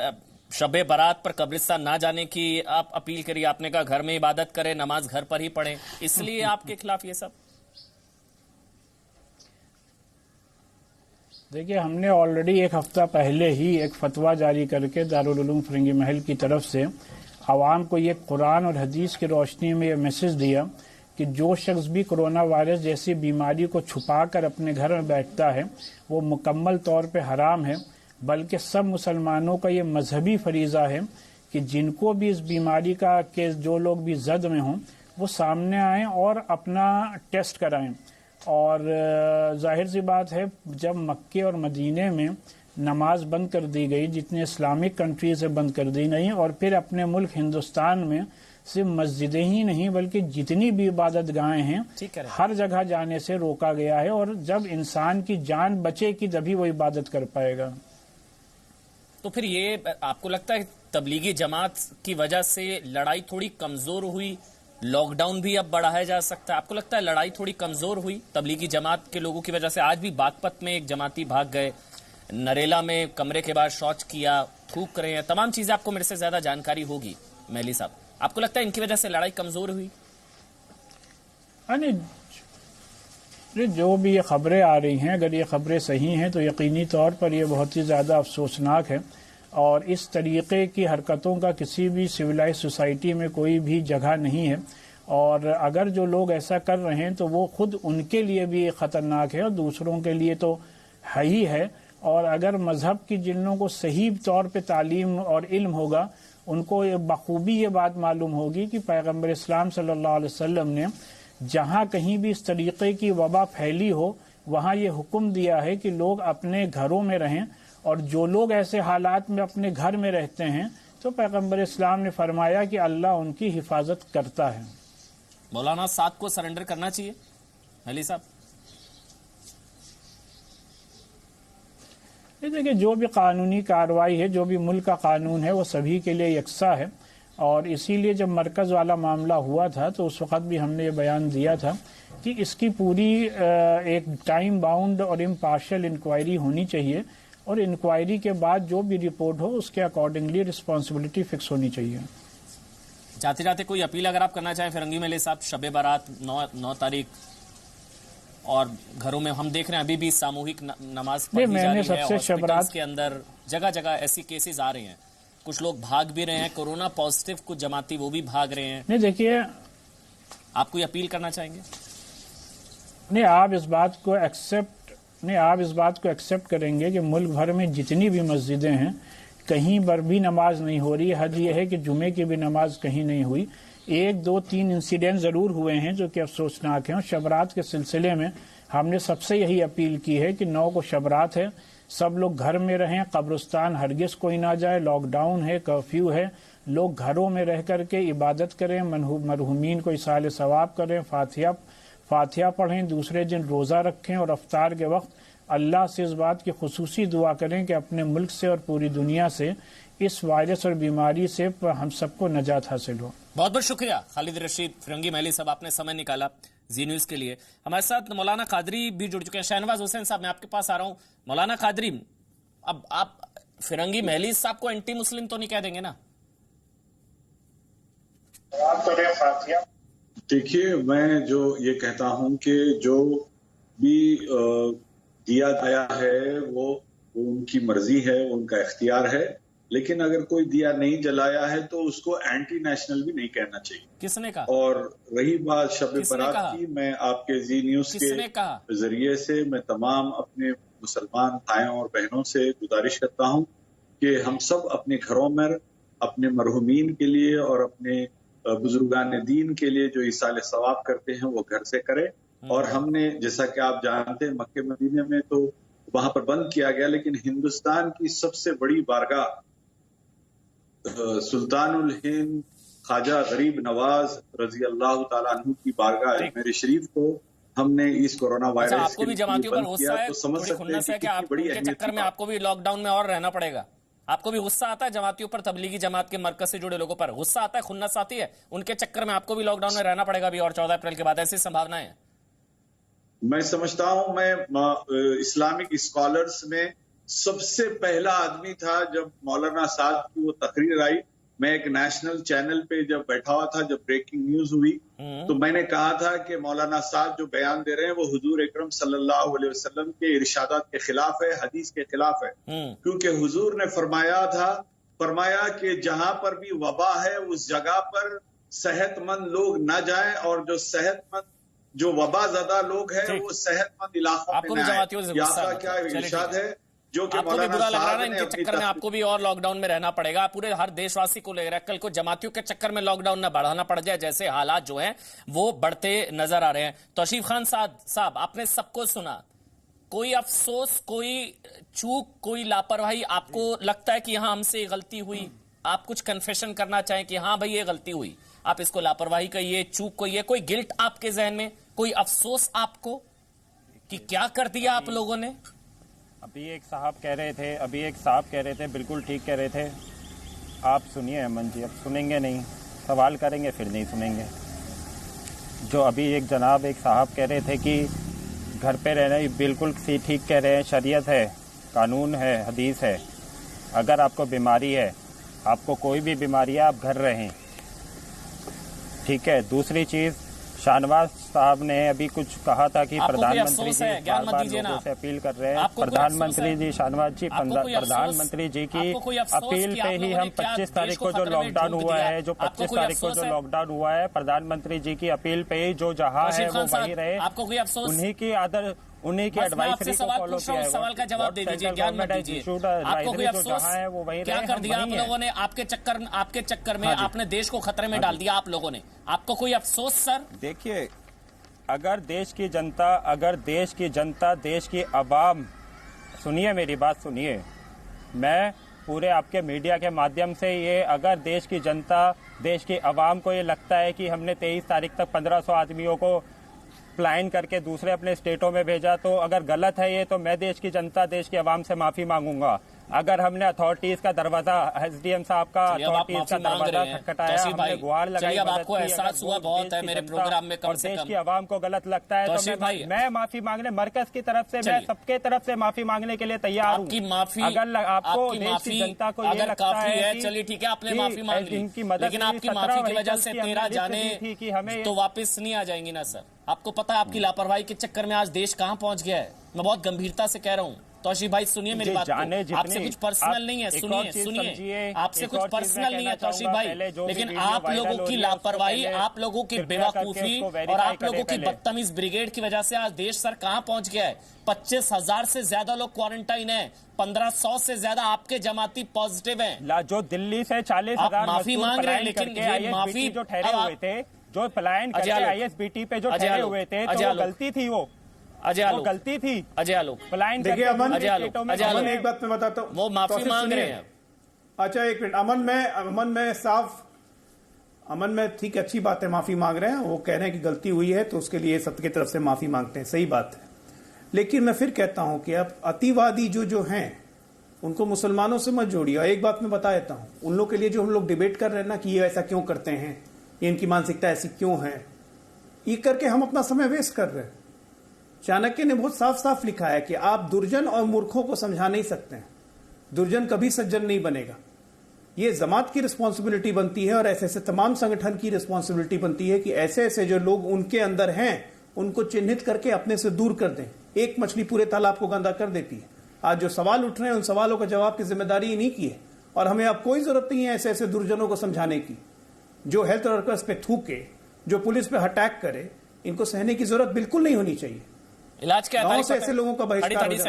S1: शबे बारात पर कब्रिस्तान ना जाने की आप अपील करी, आपने कहा घर में इबादत करें, नमाज घर पर ही पढ़ें, इसलिए आपके खिलाफ ये सब?
S9: देखिए, हमने ऑलरेडी एक हफ्ता पहले ही एक फतवा जारी करके दारुल उलूम फिरंगी महल की तरफ से आवाम को ये कुरान और हदीस की रोशनी में ये मैसेज दिया कि जो शख्स भी कोरोना वायरस जैसी बीमारी को छुपा कर अपने घर में बैठता है वो मुकम्मल तौर पे हराम है, बल्कि सब मुसलमानों का ये मजहबी फरीज़ा है कि जिनको भी इस बीमारी का केस, जो लोग भी जद में हों, वो सामने आएँ और अपना टेस्ट कराएं। और जाहिर सी बात है, जब मक्के और मदीने में नमाज बंद कर दी गई, जितने इस्लामिक कंट्रीज से बंद कर दी गई, और फिर अपने मुल्क हिंदुस्तान में सिर्फ मस्जिदें ही नहीं बल्कि जितनी भी इबादत गाहें हैं हर जगह जाने से रोका गया है। और जब इंसान की जान बचेगी तभी वो इबादत कर पाएगा।
S1: तो फिर ये आपको लगता है तबलीगी जमात की वजह से लड़ाई थोड़ी कमजोर हुई, लॉकडाउन भी अब बढ़ाया जा सकता है? आपको लगता है लड़ाई थोड़ी कमजोर हुई तबलीगी जमात के लोगों की वजह से? आज भी बागपत में एक जमाती भाग गए, नरेला में कमरे के बाहर शौच किया, थूक रहे हैं, तमाम चीजें आपको मेरे से ज्यादा जानकारी होगी महली साहब। आपको लगता है इनकी वजह से लड़ाई कमजोर हुई?
S9: जो भी ये खबरें आ रही हैं, अगर ये खबरें सही हैं तो यकीनी तौर पर ये बहुत ही ज़्यादा अफसोसनाक है, और इस तरीके की हरकतों का किसी भी सिविलाइज सोसाइटी में कोई भी जगह नहीं है। और अगर जो लोग ऐसा कर रहे हैं तो वो खुद उनके लिए भी ख़तरनाक है और दूसरों के लिए तो है ही है। और अगर मज़हब की जिन लोगों को सही तौर पे तालीम और इल्म होगा, उनको बखूबी ये बात मालूम होगी कि पैगम्बर इस्लाम सल्लल्लाहु अलैहि वसल्लम ने जहाँ कहीं भी इस तरीके की वबा फैली हो वहाँ ये हुक्म दिया है कि लोग अपने घरों में रहें, और जो लोग ऐसे हालात में अपने घर में रहते हैं तो पैगम्बर इस्लाम ने फरमाया कि अल्लाह उनकी हिफाजत करता है।
S1: मौलाना साद को सरेंडर करना चाहिए अली साहब?
S9: देखिए, जो भी कानूनी कार्रवाई है, जो भी मुल्क का कानून है, वो सभी के लिए यकसा है। और इसीलिए जब मरकज़ वाला मामला हुआ था तो उस वक़्त भी हमने ये बयान दिया था कि इसकी पूरी एक टाइम बाउंड और इम्पार्शियल इंक्वायरी होनी चाहिए, और इंक्वायरी के बाद जो भी रिपोर्ट हो उसके अकॉर्डिंगली रिस्पॉन्सिबिलिटी फिक्स होनी चाहिए।
S1: जाते जाते कोई अपील अगर आप करना चाहें फिरंगी महली साहब? शबे बारात 9 तारीख, और घरों में हम देख रहे हैं अभी भी सामूहिक नमाज पढ़ी जा रही है, हॉस्पिटल्स के अंदर जगह जगह ऐसी केसेस आ रहे हैं, कुछ लोग भाग भी रहे हैं, कोरोना पॉजिटिव कुछ जमाती वो भी भाग रहे हैं।
S9: नहीं, देखिए,
S1: आप कोई अपील करना चाहेंगे?
S9: नहीं, आप इस बात को एक्सेप्ट करेंगे कि मुल्क भर में जितनी भी मस्जिदें हैं कहीं पर भी नमाज नहीं हो रही। हद यह है कि जुमे की भी नमाज कहीं नहीं हुई। 1, 2, 3 इंसिडेंट ज़रूर हुए हैं जो कि अफसोसनाक हैं। और शबरात के सिलसिले में हमने सबसे यही अपील की है कि 9 को शबरात है, सब लोग घर में रहें, कब्रिस्तान हरगिज़ कोई ना जाए, लॉकडाउन है, कर्फ्यू है, लोग घरों में रह करके इबादत करें, मरहूमीन को इसाल सवाब करें, फातिहा पढ़ें, दूसरे दिन रोज़ा रखें, और अफ्तार के वक्त अल्लाह से इस बात की खुसूसी दुआ करें कि अपने मुल्क से और पूरी दुनिया से इस वायरस और बीमारी से हम सबको नजात हासिल हो।
S1: बहुत बहुत शुक्रिया खालिद रशीद फिरंगी महली साहब, आपने समय निकाला जी न्यूज़ के लिए। हमारे साथ मौलाना कादरी भी जुड़ चुके हैं। शहनवाज हुसैन साहब, मैं आपके पास आ रहा हूं। मौलाना कादरी, अब आप फिरंगी महली साहब को एंटी मुस्लिम तो नहीं कह देंगे ना?
S10: देखिए, मैं जो ये कहता हूं कि जो भी दिया गया है वो उनकी मर्जी है, उनका इख्तियार है, लेकिन अगर कोई दिया नहीं जलाया है तो उसको एंटी नेशनल भी नहीं कहना चाहिए।
S1: किसने कहा?
S10: और रही बात शब बारात की, मैं आपके जी न्यूज के जरिए से मैं तमाम अपने मुसलमान भाइयों और बहनों से गुजारिश करता हूं कि हम सब अपने घरों में अपने मरहूमीन के लिए और अपने बुजुर्गान दीन के लिए जो इसाल सवाब करते हैं वो घर से करें। और हमने, जैसा कि आप जानते हैं, मक्के मदीने में तो वहां पर बंद किया गया, लेकिन हिंदुस्तान की सबसे बड़ी बारगाह सुल्तानुल हिंद ख्वाजा गरीब नवाज रजी अल्लाह ताला अन्हु की बारगाह अजमेर शरीफ को हमने इस कोरोना वायरस
S1: आपको भी जमातियों पर गुस्सा है,
S10: तो समझ सकते हैं कि
S1: आप
S10: बड़ी
S1: के चक्कर में आपको भी लॉकडाउन में और रहना पड़ेगा। आपको भी गुस्सा आता है जमातियों पर, तबलीगी जमात के मरकज से जुड़े लोगों पर गुस्सा आता है, खुन्नस आती है, उनके चक्कर में आपको भी लॉकडाउन में रहना पड़ेगा अभी और 14 अप्रैल के बाद, ऐसी संभावना है?
S10: मैं समझता हूं, मैं इस्लामिक स्कॉलर्स में सबसे पहला आदमी था जब मौलाना साहब की वो तकरीर आई। मैं एक नेशनल चैनल पे जब बैठा हुआ था, जब ब्रेकिंग न्यूज हुई, तो मैंने कहा था कि मौलाना साहब जो बयान दे रहे हैं वो हुजूर अकरम सल्लल्लाहु अलैहि वसल्लम के इरशादात के खिलाफ है, हदीस के खिलाफ है। क्योंकि हुजूर ने फरमाया कि जहां पर भी वबा है उस जगह पर सेहतमंद लोग न जाएं, और जो सेहतमंद, जो वबा ज़्यादा लोग हैं वो सेहतमंद इलाकों में न आए। आपका क्या इरशाद है? जो कि
S1: आपको भी बुरा लग रहा है इनके चक्कर में आपको भी और लॉकडाउन में रहना पड़ेगा। पूरे हर देशवासी को लग रहा है कल को जमातियों के चक्कर में लॉकडाउन न बढ़ाना पड़ जाए, जैसे हालात जो हैं वो बढ़ते नजर आ रहे हैं। तौसीफ खान साहब, आपने सबको सुना, कोई अफसोस, कोई चूक, कोई लापरवाही आपको लगता है कि यहां हमसे गलती हुई? आप कुछ कन्फेशन करना चाहें कि हाँ भाई ये गलती हुई, आप इसको लापरवाही कहिए, चूक कहिए, कोई गिल्ट आपके जहन में, कोई अफसोस आपको कि क्या कर दिया आप लोगों ने?
S5: अभी एक साहब कह रहे थे, बिल्कुल ठीक कह रहे थे। आप सुनिए अमन जी, अब सुनेंगे नहीं, सवाल करेंगे फिर नहीं सुनेंगे। जो अभी एक साहब कह रहे थे कि घर पे रहना, बिल्कुल ठीक कह रहे हैं। शरीयत है, कानून है, हदीस है। अगर आपको बीमारी है, आपको कोई भी बीमारी है, आप घर रहें, ठीक है। दूसरी चीज़, शाहनवाज साहब ने अभी कुछ कहा था कि प्रधानमंत्री जी बार-बार लोगों से अपील कर रहे हैं। प्रधानमंत्री जी, शाहनवाज जी, प्रधानमंत्री जी की अपील पे ही हम 25 तारीख को जो लॉकडाउन हुआ है, प्रधानमंत्री जी की अपील पे ही जो जहां है वो वहीं रहे, उन्हीं की एडवाइजरी को फॉलो किया है।
S1: सवाल का जवाब दे दीजिए, ज्ञान मत दीजिए। आपको कोई अफसोस है वो वही क्या कर दिया आप लोगों ने? आपके चक्कर में आपने देश को खतरे में डाल दिया आप लोगों ने। आपको कोई अफसोस सर?
S5: देखिए, अगर देश की जनता, देश की अवाम, सुनिए मेरी बात सुनिए, मैं पूरे आपके मीडिया के माध्यम से ये, अगर देश की जनता, देश की अवाम को ये लगता है कि हमने 23 तारीख तक 1500 आदमियों को प्लान करके दूसरे अपने स्टेटों में भेजा, तो अगर गलत है ये, तो मैं देश की जनता, देश की आवाम से माफी मांगूंगा। अगर हमने अथॉरिटीज का दरवाजा, एसडीएम साहब का अथॉरिटीज का दरवाजा खटखटाया, हमने गुहार लगाई,
S1: आपको एहसास हुआ बहुत है मेरे प्रोग्राम में, कम से कम
S5: देश की आवाम को गलत लगता है तो मैं माफी मांगने, मरकज की तरफ से, मैं सबके तरफ से माफी मांगने के लिए तैयार हूँ।
S1: अगर
S5: आपको देश की जनता को ये लगता है,
S1: चलिए ठीक है, आपने माफी मांग ली, लेकिन आपकी माफी की वजह से 13 जाने तो वापस नहीं आ जाएंगी ना सर? आपको पता है आपकी लापरवाही के चक्कर में आज देश कहां पहुंच गया है? मैं बहुत गंभीरता से कह रहा हूं। तौसीफ भाई सुनिए मेरी बात को, आपसे कुछ पर्सनल नहीं है, सुनिए, आपसे कुछ पर्सनल नहीं है तौसीफ भाई, लेकिन आप लोगों की लापरवाही, आप लोगों की बेवकूफी और आप लोगों की बदतमीज ब्रिगेड की वजह से आज देश सर कहां पहुंच गया है। 25,000 से ज्यादा लोग क्वारंटाइन है, 1500 से ज्यादा आपके जमाती पॉजिटिव हैं।
S5: जो दिल्ली से 40,000
S1: माफी मांग रहे हैं, लेकिन ये माफी
S5: जो ठहरे हुए थे, जो पलायन करके ISBT पे जो ठहरे हुए थे, तो गलती थी, वो गलती थी
S1: अजय आलोक
S5: पलायन।
S6: देखिए अमन, एक बात मैं बताता हूँ,
S1: वो माफी मांग रहे हैं।
S6: अच्छा एक मिनट, अमन में ठीक, अच्छी बात है, माफी मांग रहे हैं, वो कह रहे हैं कि गलती हुई है तो उसके लिए सबकी तरफ से माफी मांगते हैं, सही बात है। लेकिन मैं फिर कहता हूं कि अब अतिवादी जो हैं उनको मुसलमानों से मत जोड़िए। एक बात मैं बता देता हूं, उन लोग के लिए जो हम लोग डिबेट कर रहे हैं ना कि ये ऐसा क्यों करते हैं, इनकी मानसिकता ऐसी क्यों है, ये करके हम अपना समय वेस्ट कर रहे हैं। चाणक्य ने बहुत साफ साफ लिखा है कि आप दुर्जन और मूर्खों को समझा नहीं सकते हैं, दुर्जन कभी सज्जन नहीं बनेगा। ये जमात की रिस्पॉन्सिबिलिटी बनती है और ऐसे ऐसे तमाम संगठन की रिस्पॉन्सिबिलिटी बनती है कि ऐसे ऐसे जो लोग उनके अंदर हैं उनको चिन्हित करके अपने से दूर कर दें। एक मछली पूरे तालाब को गंदा कर देती है। आज जो सवाल उठ रहे हैं उन सवालों का जवाब की जिम्मेदारी नहीं की है, और हमें अब कोई जरूरत नहीं है ऐसे ऐसे दुर्जनों को समझाने की। जो हेल्थ वर्कर्स पे थूके, जो पुलिस पे अटैक करे, इनको सहने की जरूरत बिल्कुल नहीं होनी चाहिए।
S1: इलाज क्या है?
S6: ऐसे लोगों का बहिष्कार,
S1: 30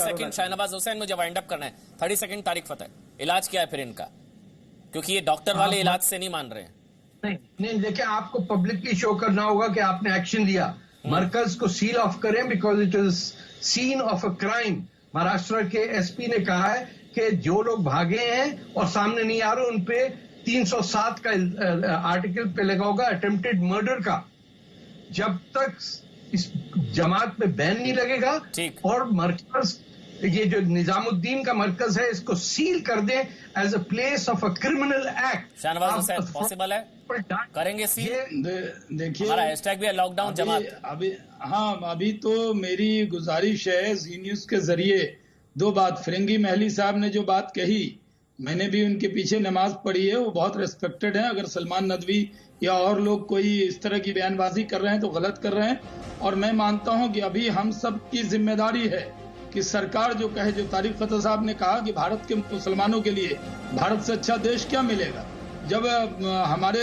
S1: सेकंड शाहनवाज हुसैन, मुझे वाइंड अप करना है। 30 सेकंड तारिक फतेह, इलाज क्या है फिर इनका? क्योंकि ये डॉक्टर वाले इलाज से नहीं मान रहे हैं।
S4: नहीं देखिए, आपको पब्लिकली शो करना होगा कि आपने एक्शन लिया। मरकज को सील ऑफ करें because it is seen of a crime. Maharashtra के एसपी ने कहा है कि जो लोग भागे हैं और सामने नहीं आ रहे उन पे 307 का आर्टिकल पे लगा होगा, अटेम्प्टेड मर्डर का। जब तक इस जमात पे बैन नहीं लगेगा और मरकज, ये जो निजामुद्दीन का मरकज है, इसको सील कर दें as a place of a criminal act.
S1: Shahnawaz Hussain, possible है? करेंगे सील?
S2: देखिए,
S1: हमारा हैशटैग भी है लॉकडाउन जमात।
S2: अभी तो मेरी गुजारिश है जी न्यूज के जरिए दो बात। फिरंगी महली साहब ने जो बात कही, मैंने भी उनके पीछे नमाज पढ़ी है, वो बहुत रेस्पेक्टेड है। अगर सलमान नदवी या और लोग कोई इस तरह की बयानबाजी कर रहे हैं तो गलत कर रहे हैं। और मैं मानता हूं कि अभी हम सब की जिम्मेदारी है कि सरकार जो कहे, जो तारिक फतेह साहब ने कहा कि भारत के मुसलमानों के लिए भारत से अच्छा देश क्या मिलेगा। जब हमारे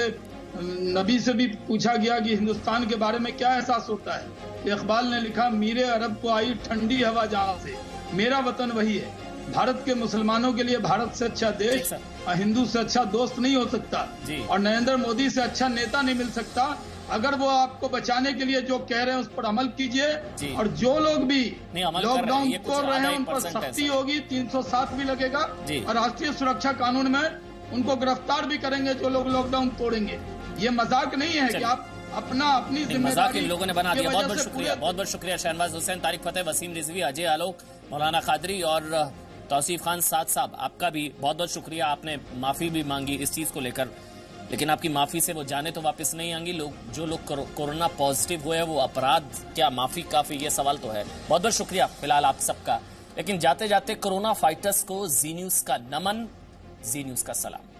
S2: नबी से भी पूछा गया कि हिंदुस्तान के बारे में क्या एहसास होता है, इकबाल ने लिखा, मीरे अरब को आई ठंडी हवा जहां से, मेरा वतन वही है। भारत के मुसलमानों के लिए भारत से अच्छा देश और हिंदू से अच्छा दोस्त नहीं हो सकता, और नरेंद्र मोदी से अच्छा नेता नहीं मिल सकता। अगर वो आपको बचाने के लिए जो कह रहे हैं उस पर अमल कीजिए, और जो लोग भी लॉकडाउन तोड़ रहे हैं उन पर सख्ती होगी, 307 भी लगेगा, और राष्ट्रीय सुरक्षा कानून में उनको गिरफ्तार भी करेंगे जो लोग लॉकडाउन तोड़ेंगे। ये मजाक नहीं है कि आप अपनी जिम्मेदारी
S1: लोगों ने बना दिया। बहुत बहुत शुक्रिया, बहुत बहुत शुक्रिया शाहनवाज हुसैन, तारिक फतेह, वसीम रिजवी, अजय आलोक, मौलाना कादरी और तौसीफ खान साद साहब, आपका भी बहुत बहुत शुक्रिया। आपने माफी भी मांगी इस चीज को लेकर, लेकिन आपकी माफी से वो जाने तो वापस नहीं आएंगी। जो लोग कोरोना पॉजिटिव हुए हैं वो अपराध क्या माफी काफी, ये सवाल तो है। बहुत बहुत शुक्रिया फिलहाल आप सबका। लेकिन जाते जाते कोरोना फाइटर्स को जी न्यूज का नमन, जी न्यूज का सलाम।